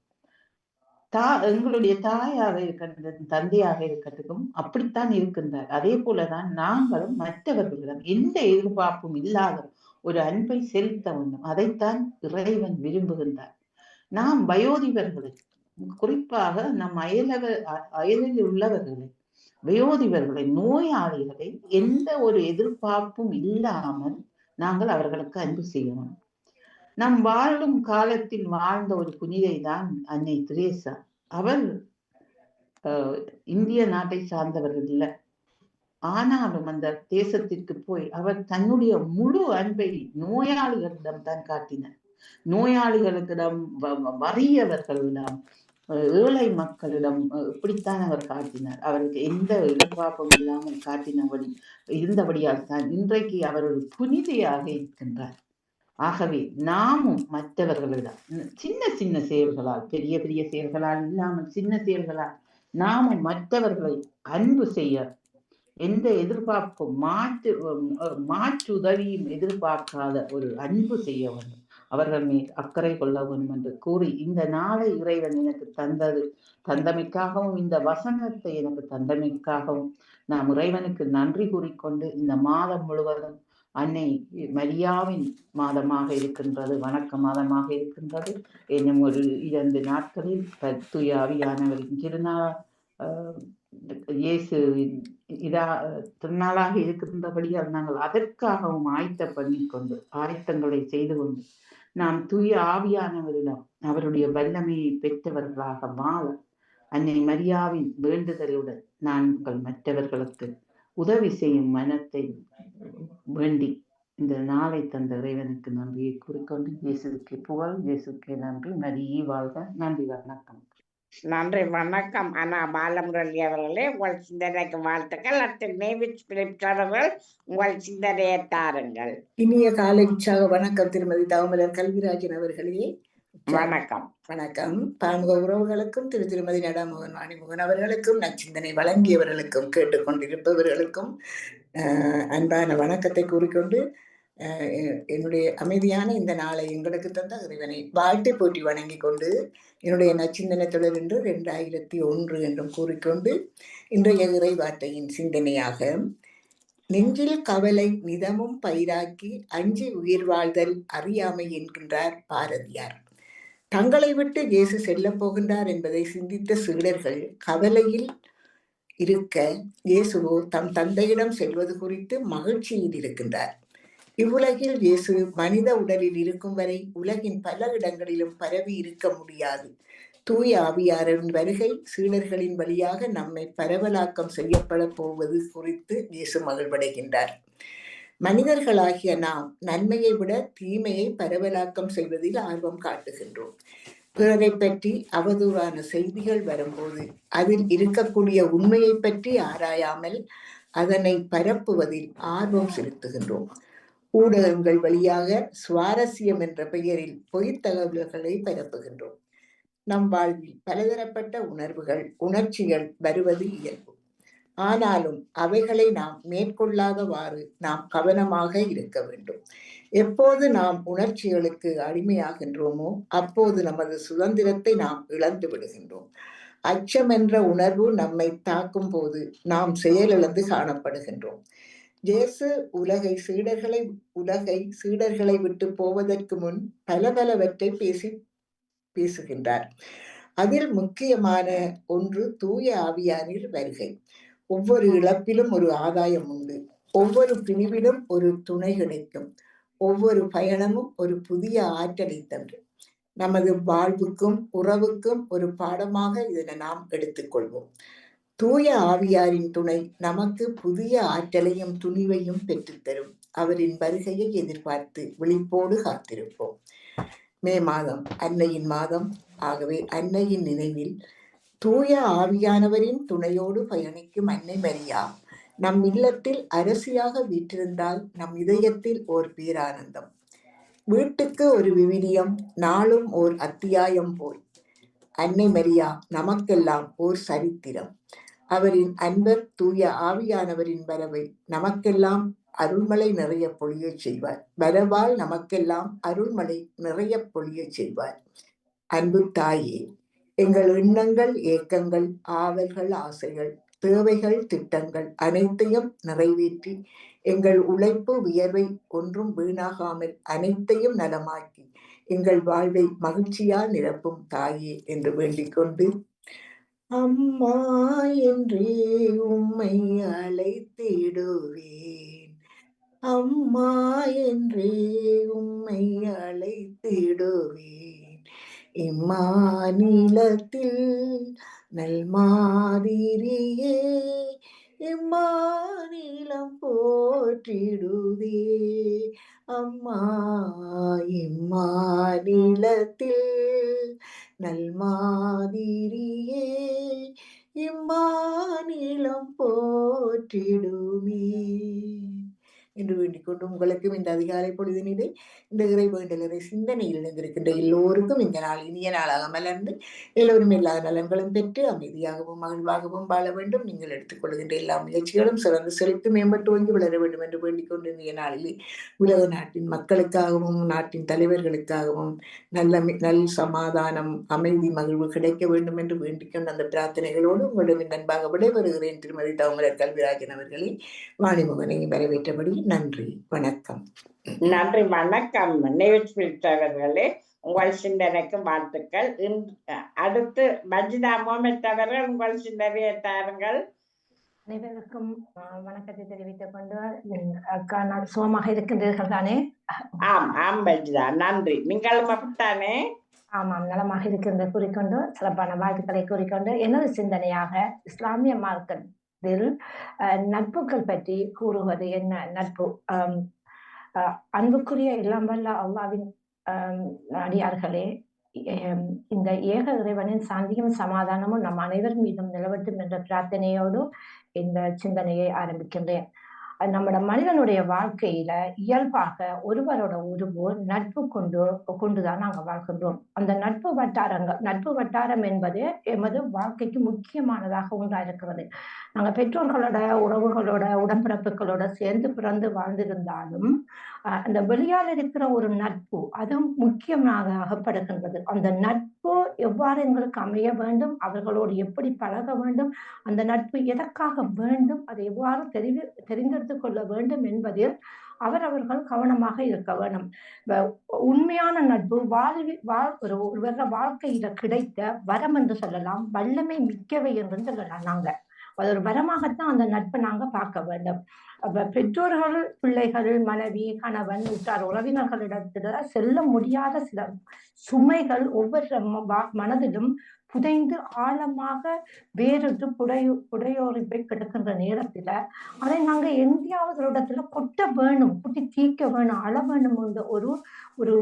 எங்களுடைய தாயாக இருக்கட்டும், தந்தையாக இருக்கட்டும் அப்படித்தான் இருக்கின்றார். அதே போலதான் நாங்களும் மற்றவர்களிடம் எந்த எதிர்பார்ப்பும் இல்லாத ஒரு அன்பை செலுத்த வேண்டும். அதைத்தான் இறைவன் விரும்புகின்றார். நாம் வயோதிபர்களை, குறிப்பாக நம் அயலில் உள்ளவர்களை, வயோதிபர்களை, நோயாளிகளை எந்த ஒரு எதிர்பார்ப்பும் இல்லாமல் நாங்கள் அவர்களுக்கு அன்பு செய்யணும். நம் வாழும் காலத்தில் வாழ்ந்த ஒரு புனிதை தான் அன்னை தெரேசா. அவர் இந்திய நாட்டை சார்ந்தவர்கள் இல்லை, ஆனாலும் அந்த தேசத்திற்கு போய் அவர் தன்னுடைய முழு அன்பை நோயாளிகளிடம் தான் காட்டினார். நோயாளிகளிடம், வறியவர்களிடம், ஏழை மக்களிடம் இப்படித்தான் அவர் காட்டினார். அவருக்கு எந்த எதிர்பார்ப்பும் இல்லாமல் காட்டினபடி இருந்தபடியால் தான் இன்றைக்கு அவர் ஒரு புனிதையாக இருக்கின்றார். ஆகவே நாமும் மற்றவர்களிடம் சின்ன சின்ன செயல்களால், பெரிய பெரிய செயல்களால் இல்லாமல் சின்ன செயல்களால் நாமும் மற்றவர்களை அன்பு செய்ய, எந்த எதிர்பார்ப்பும் மாற்று உதவியும் எதிர்பார்க்காத ஒரு அன்பு செய்ய வேண்டும், அவர்கள் மேல் அக்கறை கொள்ள வேண்டும் என்று கூறி இந்த நாளை இறைவன் எனக்கு தந்தமைக்காகவும் இந்த வசனத்தை எனக்கு தந்தமைக்காகவும் நாம் இறைவனுக்கு நன்றி கூறிக்கொண்டு, இந்த மாதம் முழுவதும் அன்னை மரியாவின் மாதமாக இருக்கின்றது, வணக்க மாதமாக இருக்கின்றது. என்னும் ஒரு 2 நாட்களில் தூய ஆவியானவரின் திருநாள் இயேசுவின் திருநாளாக இருக்கின்றபடியால் நாங்கள் அதற்காகவும் ஆயத்தங்களை செய்து கொண்டு நாம் தூய ஆவியானவரிடம் அவருடைய வல்லமையை பெற்றவர்களாக வாழ அன்னை மரியாவின் வேண்டுதலுடன் நாங்கள் மற்றவர்களுக்கு உதவி செய்யும் மனத்தை வேண்டி இந்த நாளை தந்த இறைவனுக்கு நன்றியை கூறிக்கொண்டு இயேசுக்கே புகழ், இயேசுக்கே நன்றி, நரியே வாழ்க. நன்றி, வணக்கம். நன்றி வணக்கம் அண்ணா பாலமுரளி அவர்களே, உங்கள் சிந்தனைக்கு வாழ்த்துக்கள். அடுத்து நேவிட் பிலிப் அவர்கள் உங்கள் சிந்தனையை தாருங்கள். இனிய காலை உற்சாக வணக்கம் திருமதி தாமலர் கல்விராஜன் அவர்களே. வணக்கம். வணக்கம். பாமுக உறவுகளுக்கும் திருமதி நடாமோகன் வாணிமுகன் அவர்களுக்கும் நச்சிந்தனை வழங்கியவர்களுக்கும் கேட்டுக்கொண்டிருப்பவர்களுக்கும் அன்பான வணக்கத்தை கூறிக்கொண்டு என்னுடைய அமைதியான இந்த நாளை எங்களுக்கு தந்த இறைவனை வாழ்த்து போற்றி வணங்கி கொண்டு என்னுடைய நச்சிந்தனை தொடர் என்று 2001 என்றும் கூறிக்கொண்டு இன்றைய இறை வார்த்தையின் சிந்தனையாக, நெஞ்சில் கவலை நிதமும் பயிராக்கி அஞ்சி உயிர் வாழ்தல் அறியாமை என்கின்றார் பாரதியார். தங்களை விட்டு இயேசு செல்ல போகின்றார் என்பதை சிந்தித்த சீடர்கள் கவலையில் இருக்க, இயேசுவோ தம் தந்தையிடம் செல்வது குறித்து மகிழ்ச்சியில் இருக்கின்றார். இவ்வுலகில் இயேசு மனித உடலில் இருக்கும் வரை உலகின் பல இடங்களிலும் பரவி இருக்க முடியாது. தூய ஆவியாரின் வருகை சீடர்களின் வழியாக நம்மை பரவலாக்கம் செய்யப்பட போவது குறித்து இயேசு மகிழ்வடைகின்றார். மனிதர்களாகிய நாம் நன்மையை விட தீமையை பரவலாக்கம் செய்வதில் ஆர்வம் காட்டுகின்றோம். பிறரை பற்றி அவதூறான செய்திகள் வரும்போது அதில் இருக்கக்கூடிய உண்மையை பற்றி ஆராயாமல் அதனை பரப்புவதில் ஆர்வம் செலுத்துகின்றோம். ஊடகங்கள் வழியாக சுவாரஸ்யம் என்ற பெயரில் பொய்த் தகவல்களை பரப்புகின்றோம். நம் வாழ்வில் பலதரப்பட்ட உணர்வுகள், உணர்ச்சிகள் வருவது இயல்பு. ஆனாலும் அவைகளை நாம் மேற்கொள்ளாதவாறு நாம் கவனமாக இருக்க வேண்டும். எப்போது நாம் உணர்ச்சிகளுக்கு அடிமையாகின்றோமோ அப்போது நமது சுதந்திரத்தை நாம் இழந்து விடுகின்றோம். அச்சம் என்ற உணர்வு நம்மை தாக்கும் போது நாம் செயலிழந்து காணப்படுகின்றோம். இயேசு உலகை சீடர்களை விட்டு போவதற்கு முன் பலவற்றை பேசுகின்றார். அதில் முக்கியமான ஒன்று தூய ஆவியாரின் வருகை. ஒவ்வொரு இழப்பிலும் ஒரு ஆதாயம் உண்டு. ஒவ்வொரு பிரிவிலும் ஒரு துணை கிடைக்கும். ஒவ்வொரு பயணமும் ஒரு புதிய ஆற்றலை தந்து நமது வாழ்வுக்கும் உறவுக்கும் ஒரு பாடமாக இதனை நாம் எடுத்துக்கொள்வோம். தூய ஆவியாரின் துணை நமக்கு புதிய ஆற்றலையும் துணிவையும் பெற்றுத்தரும். அவரின் வருகையை எதிர்பார்த்து விழிப்போடு காத்திருப்போம். மே மாதம் அன்னையின் மாதம். ஆகவே அன்னையின் நினைவில் தூய ஆவியானவரின் துணையோடு பயணிக்கும் அன்னை மரியா நம் இல்லத்தில் அரசியாக வீற்றிருந்தால் நம் இதயத்தில் ஓர் பேரானந்தம். வீட்டுக்கு ஒரு விவிலியம், நாளும் ஓர் அத்தியாயம் போல் அன்னை மரியா நமக்கெல்லாம் ஓர் சரித்திரம். அவரின் அன்பர் தூய ஆவியானவரின் வரவை நமக்கெல்லாம் அருள்மலை நிறைய பொழிய செய்வார். வரவால் நமக்கெல்லாம் அருள்மலை நிறைய பொழிய செய்வார். அன்பு தாயே, எங்கள் எண்ணங்கள், ஏக்கங்கள், ஆவல்கள், ஆசைகள், தேவைகள், திட்டங்கள் அனைத்தையும் நிறைவேற்றி எங்கள் உழைப்பு வியர்வை ஒன்றும் வீணாகாமல் அனைத்தையும் நலமாக்கி எங்கள் வாழ்வை மகிழ்ச்சியால் நிரப்பும் தாயே என்று வேண்டிக் கொண்டு, அம்மா என்றே உம்மை அழைத்திடுவேன், அம்மா என்றே உம்மை அழைத்திடுவேன், இம்மாநிலத்தில் நல்மாதிரியே இம்மாநிலம் போற்றிடுதே, அம்மா இம்மாநிலத்தில் நல்மாதிரியே இம்மாநிலம் போற்றிடுமே என்று வேண்டிக் கொண்டு உங்களுக்கும் இந்த அதிகாலை பொழுதினிலே இந்த இறை வேண்டலரை சிந்தனையில் இணைந்திருக்கின்ற எல்லோருக்கும் இந்த நாள் இனிய நாளாக மலர்ந்து எல்லோரும் எல்லா நலன்களும் பெற்று அமைதியாகவும் மகிழ்வாகவும் வாழ வேண்டும். நீங்கள் எடுத்துக்கொள்கின்ற எல்லா முயற்சிகளும் சிறந்து செழித்து மேம்பட்டு ஓங்கி வளர வேண்டும் என்று வேண்டிக் கொண்டு இன்றைய நாளிலே உலக நாட்டின் மக்களுக்காகவும் நாட்டின் தலைவர்களுக்காகவும் நல் சமாதானம், அமைதி, மகிழ்வு கிடைக்க வேண்டும் என்று வேண்டிக் கொண்டு அந்த பிரார்த்தனைகளோடு உங்களிடம் அன்பாக விடைபெறுகிறேன். திருமதி தாமலர் கல்விராஜன் அவர்களை வாணிமுகனை வரவேற்றபடி நன்றி, வணக்கம். நன்றி, வணக்கம். அவர்களே, உங்கள் சிந்தனைக்கு வாழ்த்துக்கள். அடுத்து மஜிதா மோமெட் அவர்கள் உங்கள் சிந்தனையை தாருங்கள். அனைவருக்கும் வணக்கத்தை தெரிவித்துக் கொண்டு அக்கா நான் சுகமாக இருக்கின்றீர்கள் தானே? ஆம் ஆம் மஜிதா, நன்றி. நீங்களும் அப்படித்தானே? ஆமாம், நலமாக இருக்கின்ற கூறிக்கொண்டு சிறப்பான வாழ்த்துக்களை கூறிக்கொண்டு எனது சிந்தனையாக இஸ்லாமிய மார்க்கத்தில் நட்புகள் பற்றி கூறுவது என்ன? நட்பு அன்புக்குரிய எல்லாம் வல்ல அல்லாவின் அடியார்களே, இந்த ஏக இறைவனின் சாந்தியும் சமாதானமும் நம் அனைவர் மீதும் நிலவட்டும் என்ற பிரார்த்தனையோடு இந்த சிந்தனையை ஆரம்பிக்கின்றேன். நம்மட மனிதனுடைய வாழ்க்கையில இயல்பாக ஒருவரோட ஒருவர் நட்பு கொண்டுதான் நாங்க வாழ்கின்றோம். அந்த நட்பு வட்டாரம் என்பது எமது வாழ்க்கைக்கு முக்கியமானதாக ஒன்றாயிருக்கிறது. நாங்க பெற்றோர்களோட, உறவுகளோட, உடன்பிறப்புகளோட சேர்ந்து பிறந்து வாழ்ந்திருந்தாலும் அந்த வெளியால் இருக்கிற ஒரு நட்பு அது முக்கியமாக அகப்படுகின்றது. அந்த நட்பு எவ்வாறு எங்களுக்கு அமைய வேண்டும், அவர்களோடு எப்படி பழக வேண்டும், அந்த நட்பு எதற்காக வேண்டும், அதை எவ்வாறு தெரிந்தெடுத்துக் கொள்ள வேண்டும் என்பதில் அவரவர்கள் கவனமாக இருக்க வேண்டும். உண்மையான நட்பு ஒருவர வாழ்க்கையில கிடைத்த வரம் என்று சொல்லலாம், வல்லமை மிக்கவை என்று சொல்லலாம். நாங்க அது ஒரு வரமாகத்தான் அந்த நட்பை நாங்க பார்க்க வேண்டும். பெற்றோர்கள், பிள்ளைகள், மனைவி, கணவன், உற்றார் உறவினர்களிடத்துல செல்ல முடியாத சில சுமைகள் ஒவ்வொரு மனதிலும் புதைந்து ஆழமாக வேறுட்டு புடையோறி போய் கிடக்கின்ற நேரத்துல அதை நாங்க எங்கேயாவது ஒரு இடத்துல கொட்ட வேணும், கொட்டி தீர்க்க வேணும், அள வேணும் என்ற ஒரு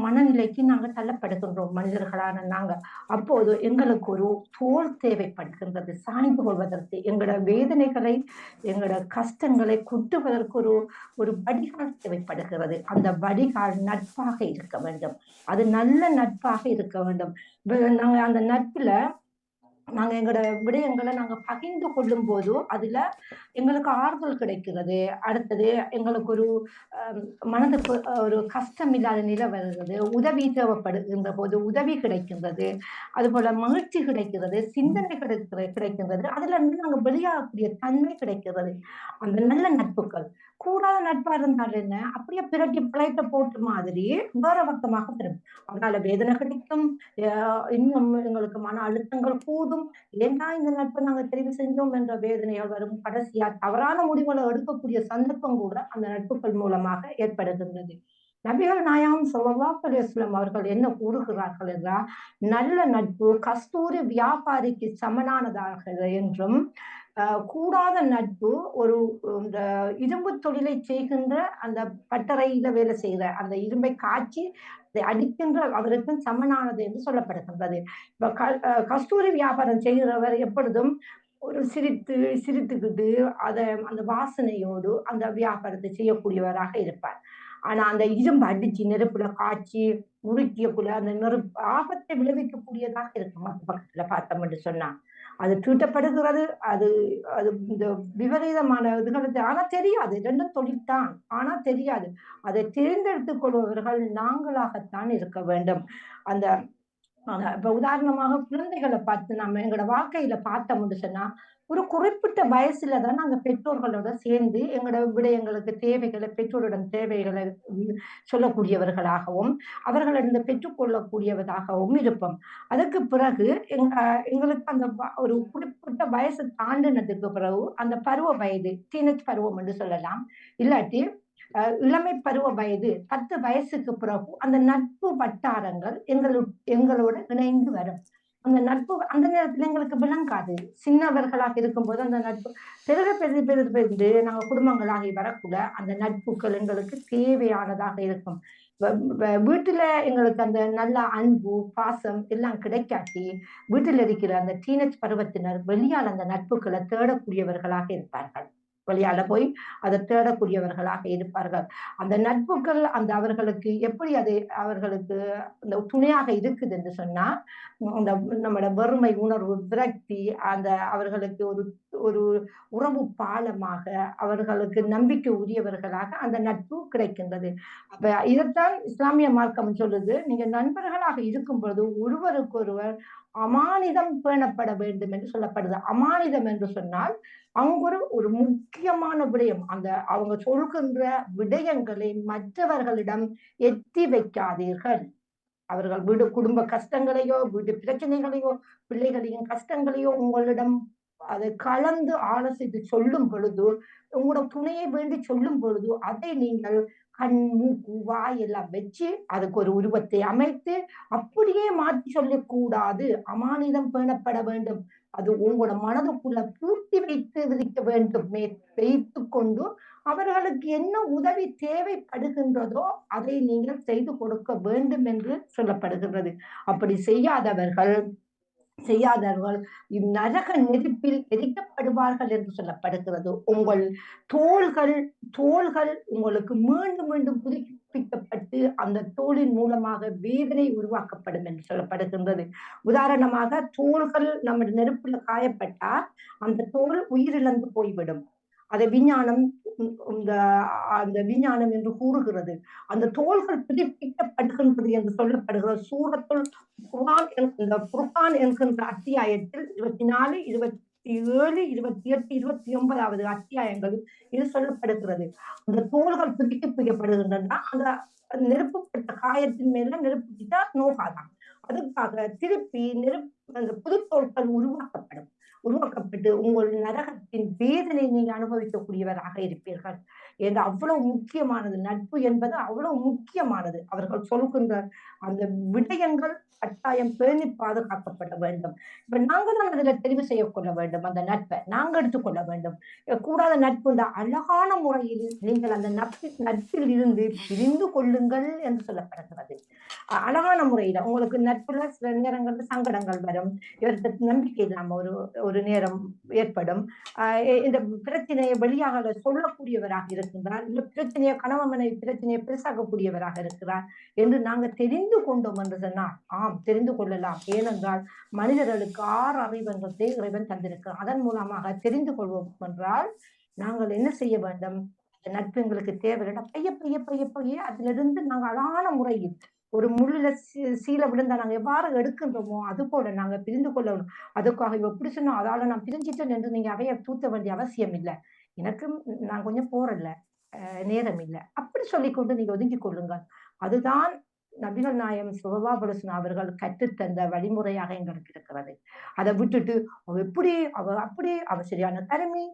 மனநிலைக்கு நாங்க தள்ளப்படுகின்றோம் மனிதர்களான நாங்க. அப்போது எங்களுக்கு ஒரு தோல் தேவைப்படுகின்றது, சாய்ந்து கொள்வதற்கு, எங்களோட வேதனைகளை, எங்களோட கஷ்டங்களை கொட்டுவதற்கு ஒரு வடிகால் தேவைப்படுகிறது. அந்த வடிகால் நட்பாக இருக்க வேண்டும், அது நல்ல நட்பாக இருக்க வேண்டும். நாங்க அந்த நட்புல நாங்க எங்களோட விடயங்களை நாங்க பகிர்ந்து கொள்ளும் போது அதுல எங்களுக்கு ஆறுதல் கிடைக்கிறது. அடுத்தது எங்களுக்கு ஒரு மனதுக்கு ஒரு கஷ்டம் இல்லாத நிலை வருகிறது, உதவி தேவைப்படுகின்ற போது உதவி கிடைக்கின்றது, அது போல மகிழ்ச்சி கிடைக்கிறது, சிந்தனை கிடைக்கின்றது, அதுல இருந்து நாங்க வெளியாகக்கூடிய தன்மை கிடைக்கிறது. அந்த நல்ல நட்புகள். கூடாத நட்பா இருந்தாலும் என்ன, அப்படியே பிரட்டி பிளைட்ட போட்டு மாதிரி வேற பக்கமாக பெறும். அதனால வேதனை கிடைக்கும், இன்னும் எங்களுக்கு மன அழுத்தங்கள் கூடும். ஏன்னா இந்த நட்பை நாங்க தெரிவு செஞ்சோம் என்ற வேதனைகள் வரும். கடைசியா தவறான முடிவுகளை எடுக்கக்கூடிய சந்தர்ப்பம் கூட அந்த நட்புகள் மூலமாக ஏற்படுகின்றது. நபிகள் நாயகம் ஸல்லல்லாஹு அலைஹி வஸல்லம் அவர்கள் என்ன கூறுகிறார்கள் என்றால், நல்ல நட்பு கஸ்தூரி வியாபாரிக்கு சமனானதாக என்றும், கூடாத நட்பு ஒரு இந்த இரும்பு தொழிலை செய்கின்ற அந்த பட்டறையில வேலை செய்கிற அந்த இரும்பை காய்ச்சி அதை அடிக்கின்ற அவருக்கும் சமனானது என்று சொல்லப்படுகின்றது. இப்ப கஸ்தூரி வியாபாரம் செய்கிறவர் எப்பொழுதும் ஒரு சிரித்துக்கிட்டு அந்த வாசனையோடு அந்த வியாபாரத்தை செய்யக்கூடியவராக இருப்பார். ஆனா அந்த இரும்பு அடிச்சு நெருப்புல காய்ச்சி உருக்கியக்குள்ள அந்த நெருப்பு ஆபத்தை விளைவிக்கக்கூடியதாக இருக்கும். மற்ற பக்கத்துல பார்த்தோம்னு சொன்னா அது தீட்டப்படுகிறது, அது இந்த விபரீதமான இதுகளுக்கு ஆனா தெரியாது, ரெண்டும் தொழில்தான், ஆனா தெரியாது. அதை தேர்ந்தெடுத்துக் கொள்பவர்கள் நாங்களாகத்தான் இருக்க வேண்டும். அந்த இப்ப உதாரணமாக குழந்தைகளை பார்த்து நம்ம எங்களோட வாழ்க்கையில பார்த்தோம்னு சொன்னா, ஒரு குறிப்பிட்ட வயசுலதான் நாங்க பெற்றோர்களோட சேர்ந்து எங்களோட விடயங்களுக்கு தேவைகளை, பெற்றோரிடம் தேவைகளை சொல்லக்கூடியவர்களாகவும் அவர்களிடம் பெற்றுக்கொள்ளக்கூடியவராகவும் இருப்போம். அதற்கு பிறகு எங்களுக்கு அந்த ஒரு குறிப்பிட்ட வயசு தாண்டினதுக்கு பிறகு அந்த பருவ வயது, டீனேஜ் பருவம் என்று சொல்லலாம், இல்லாட்டி இளமை பருவ வயது 10 வயசுக்கு பிறகு அந்த நட்பு வட்டாரங்கள் எங்களோட இணைந்து வரும். அந்த நட்பு அந்த நேரத்துல எங்களுக்கு விளங்காது. சின்னவர்களாக இருக்கும்போது அந்த நட்பு பெருது நாங்க குடும்பங்களாகி வரக்குள்ள அந்த நட்புகள் எங்களுக்கு தேவையானதாக இருக்கும். வீட்டுல எங்களுக்கு அந்த நல்ல அன்பு, பாசம் எல்லாம் கிடைக்காட்டி வீட்டில் இருக்கிற அந்த டீனேஜ் பருவத்தினர் வெளியால் அந்த நட்புகளை தேடக்கூடியவர்களாக இருப்பார்கள். வெளியால போய் அதை தேடக்கூடியவர்களாக இருப்பார்கள். அந்த நட்புகள் அந்த அவர்களுக்கு எப்படி அது அவர்களுக்கு அந்த துணையாக இருக்குது என்று சொன்னா, அந்த நம்மளோட வறுமை உணர்வு, விரக்தி, அந்த அவர்களுக்கு ஒரு உறவு பாலமாக, அவர்களுக்கு நம்பிக்கை உரியவர்களாக அந்த நட்பு கிடைக்கின்றது. அப்ப இதைத்தான் இஸ்லாமிய மார்க்கம் சொல்லுது, நீங்க நண்பர்களாக இருக்கும் பொழுது ஒருவருக்கொருவர் அமானிதம் பேணப்பட வேண்டும் என்று சொல்லப்படுது. அமானிதம் என்று சொன்னால் அங்கு ஒரு முக்கியமான விடயம், அந்த அவங்க சொல்கின்ற விடயங்களை மற்றவர்களிடம் எத்தி வைக்காதீர்கள். அவர்கள் குடும்ப கஷ்டங்களையோ, வீட்டு பிரச்சனைகளையோ, பிள்ளைகளின் கஷ்டங்களையோ உங்களிடம் அதை கலந்து ஆலோசித்து சொல்லும் பொழுது, உங்களோட துணையை வேண்டி சொல்லும் பொழுது அதை நீங்கள் கண், மூக்கு, வாய் எல்லாம் வச்சு அதுக்கு ஒரு உருவத்தை அமைத்து அப்படியே மாற்றி சொல்லக்கூடாது. அமானிதம் பேணப்பட வேண்டும். அது உங்களோட மனதுக்குள்ள பூர்த்தி வைத்து விதிக்க வேண்டும். வைத்து கொண்டு அவர்களுக்கு என்ன உதவி தேவைப்படுகின்றதோ அதை நீங்கள் செய்து கொடுக்க வேண்டும் என்று சொல்லப்படுகின்றது. அப்படி செய்யாதவர்கள் நரக நெருப்பில் எரிக்கப்படுவார்கள் என்று சொல்லப்படுகிறது. உங்கள் தோள்கள் உங்களுக்கு மீண்டும் மீண்டும் புதுப்பிக்கப்பட்டு அந்த தோலின் மூலமாக வேதனை உருவாக்கப்படும் என்று சொல்லப்படுகின்றது. உதாரணமாக தோள்கள் நம்ம நெருப்புல காயப்பட்டால் அந்த தோல் உயிரிழந்து போய்விடும். அதை அந்த விஞ்ஞானம் என்று கூறுகிறது. அந்த தோள்கள் புதுப்பிக்கப்படுகின்றது என்று சொல்லப்படுகிறது. சூரத்துல் குர்ஆன் என்கின்ற அத்தியாயத்தில் 24, 27, 28, 29வது அத்தியாயங்கள் இது சொல்லப்படுகிறது. அந்த தோள்கள் புதுப்பிக்கப்படுகின்றன. அந்த நெருப்புப்பட்ட காயத்தின் மேல நெருப்புக்கிட்டா நோகாதான். அதுக்காக திருப்பி அந்த புது தோள்கள் உருவாக்கப்பட்டு உங்கள் நரகத்தின் வேதனை நீங்க அனுபவிக்கக்கூடியவராக இருப்பீர்கள் என்று அவ்வளவு முக்கியமானது. நட்பு என்பது அவ்வளவு முக்கியமானது. அவர்கள் சொல்கின்ற அந்த விடயங்கள் கட்டாயம் பேணி பாதுகாக்கப்பட வேண்டும். இப்ப நாங்க தான் அதுல தெரிவு செய்ய கொள்ள வேண்டும். அந்த நட்பை நாங்க எடுத்துக்கொள்ள வேண்டும். கூடாத நட்பு அழகான முறையில் நீங்கள் அந்த நட்பில் இருந்து பிரிந்து கொள்ளுங்கள் என்று சொல்லப்படுகிறது. அழகான முறையில உங்களுக்கு நட்புல சில நேரங்கள்ல சங்கடங்கள் வரும். இவருக்கு நம்பிக்கை இல்லாம ஒரு நேரம் ஏற்படும். இந்த பிரச்சனையை வெளியாக சொல்லக்கூடியவராக இருக்கின்றார். இந்த பிரச்சனையை கணவன் மனைவி பிரச்சனையை பெருசாக்கக்கூடியவராக இருக்கிறார் என்று நாங்க தெரிந்து கொண்டோம் என்று சொன்னால் தெரிந்து கொள்ளலாம். ஏனென்றால் மனிதர்களுக்கு 6 அறிவங்களை இறைவன் தந்திருக்கிறார். அதன் மூலமாக தெரிந்து கொள்வோம் என்றால் நாங்கள் என்ன செய்ய வேண்டும்? நட்பு எங்களுக்கு தேவையில்லை. பைய அதிலிருந்து நாங்கள் அழகான முறையில் ஒரு முள்ளுல சீலை விழுந்தா நாங்க எவ்வாறு எடுக்கின்றோமோ அது போல நாங்க பிரிந்து கொள்ளணும். அதுக்காக எப்படி சொன்னோம் அதால நான் பிரிஞ்சிட்டேன் என்று நீங்க அவைய தூத்த வேண்டிய அவசியம் இல்லை. எனக்கும் நான் கொஞ்சம் போறல நேரம் இல்லை அப்படி சொல்லிக்கொண்டு நீங்க ஒதுங்கி கொள்ளுங்கள். அதுதான் நபிகள் நாயகம் ஸல்லல்லாஹு அலைஹி வஸல்லம் அவர்கள் கற்றுத்தந்த வழிமுறையாக எங்களுக்கு இருக்கிறது. அதை விட்டுட்டு அவ சரியான தருமி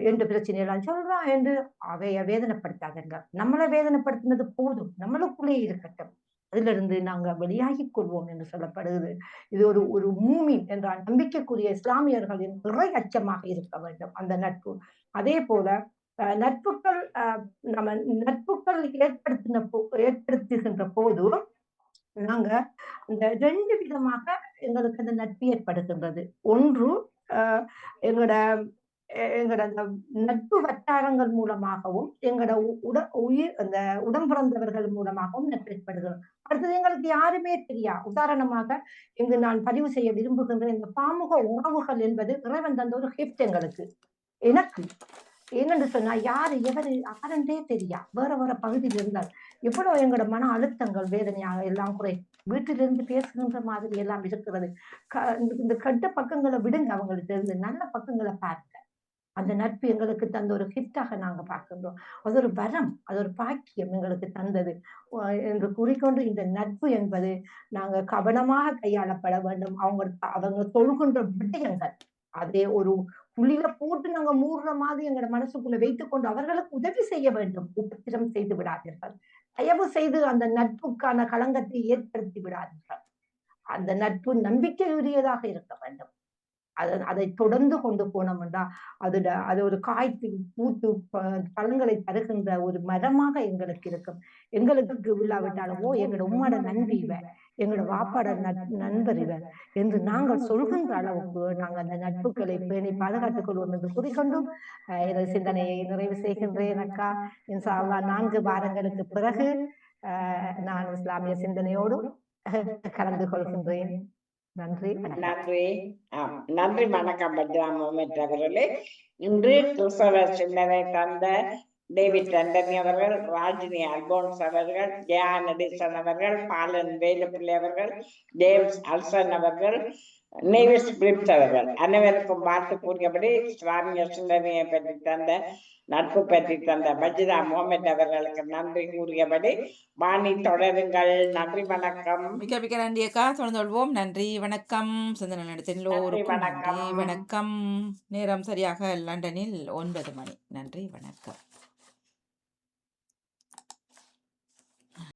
என்ற பிரச்சனையெல்லாம் சொல்றா என்று அவைய வேதனைப்படுத்தாதங்க. நம்மளை வேதனைப்படுத்தினது போதும், நம்மளுக்குள்ளே இருக்கட்டும். அதுல இருந்து நாங்க வெளியாகி கொள்வோம் என்று சொல்லப்படுகிறது. இது ஒரு மூமின் என்ற நம்பிக்கைக்குரிய இஸ்லாமியர்களின் இறை அச்சமாக இருக்க வேண்டும் அந்த நட்பு. அதே போல நட்புகள் ஏற்படுத்துகின்ற போது நாங்க இந்த 2 விதமாக எங்களுக்கு அந்த நட்பு ஏற்படுகின்றது. ஒன்று எங்களோட அந்த நட்பு வட்டாரங்கள் மூலமாகவும் எங்களோட அந்த உடம்பிறந்தவர்கள் மூலமாகவும் நட்பு ஏற்படுகிறது. அடுத்தது எங்களுக்கு யாருமே தெரியா. உதாரணமாக இங்கு நான் பதிவு செய்ய விரும்புகின்ற இந்த பாமுக உறவுகள் என்பது இறைவன் தந்த ஒரு கிஃப்ட் எங்களுக்கு. எனக்கு என்னன்னு சொன்னா யாருன்றே தெரியா. வேற பகுதியில் இருந்தால் எவ்வளவு எங்களோட மன அழுத்தங்கள் வேதனையாக எல்லாம் குறை. வீட்டிலிருந்து பேசுகின்ற மாதிரி எல்லாம் இருக்கிறது. இந்த கெட்ட பக்கங்களை விடுங்க, அவங்களுக்கு இருந்து நல்ல பக்கங்களை பாருங்க. அந்த நட்பு எங்களுக்கு தந்த ஒரு கிஃப்டாக நாங்க பார்க்கின்றோம். அது ஒரு வரம், அது ஒரு பாக்கியம் எங்களுக்கு தந்தது என்று கூறிக்கொண்டு இந்த நட்பு என்பது நாங்க கவனமாக கையாளப்பட வேண்டும். அவங்க தொழுகின்ற விடயங்கள் அதே ஒரு புள்ளியில போட்டு நாங்க மூடுற மாதிரி எங்களோட மனசுக்குள்ள வைத்துக் கொண்டு அவர்களுக்கு உதவி செய்ய வேண்டும். உபத்திரம் செய்து விடாதீர்கள். தயவு செய்து அந்த நட்புக்கான களங்கத்தை ஏற்படுத்தி விடாதீர்கள். அந்த நட்பு நம்பிக்கையுரியதாக இருக்க வேண்டும். அதை தொடர்ந்து கொண்டு போனோம்னா அது ஒரு காய்த்து பூத்து பழங்களை தருகின்ற ஒரு மரமாக எங்களுக்கு இருக்கும். எங்களுக்கு இல்லாவிட்டாலும் எங்களோட உம்மாட நண்பி இவன், எங்களோட வாப்பாட நண்பர் இவர் என்று நாங்கள் சொல்கின்ற அளவுக்கு நாங்கள் அந்த நட்புகளை பேணி பாதுகாத்துக் கொள்வோம் என்று கூறிக்கொண்டும் எனது சிந்தனையை நிறைவு செய்கின்றேன். அக்கா இன்ஷா அல்லாஹ் 4 வாரங்களுக்கு பிறகு நான் இஸ்லாமிய சிந்தனையோடு கலந்து கொள்கின்றேன். நன்றி. வணக்கம் பத்ரா முகமது அவர்களே. இன்று கிறிஸ்தவ சிந்தனை தந்த டேவிட் ஆண்டனி அவர்கள், ராஜினி அல்போன்ஸ் அவர்கள், ஜெயானடிசன் அவர்கள், பாலன் வேலுப்பிள்ளை அவர்கள், ஜேம்ஸ் அல்சன் அவர்கள், நேவிஸ் பிரிப்ஸ் அவர்கள் அனைவருக்கும் வாழ்த்து கூறியபடி இஸ்லாமிய சிந்தனையை பற்றி தந்த நட்பு பற்றி தந்த பஜ்ரா முகமது அவர்களுக்கு நன்றி கூறியபடி வாணி தொடருங்கள். நன்றி வணக்கம். மிக மிக நன்றி அக்கா. தொடர்ந்து கொள்வோம். நன்றி வணக்கம். சிந்தனை நடத்த எல்லோருக்கும் நன்றி வணக்கம். நேரம் சரியாக லண்டனில் 9 மணி. நன்றி வணக்கம்.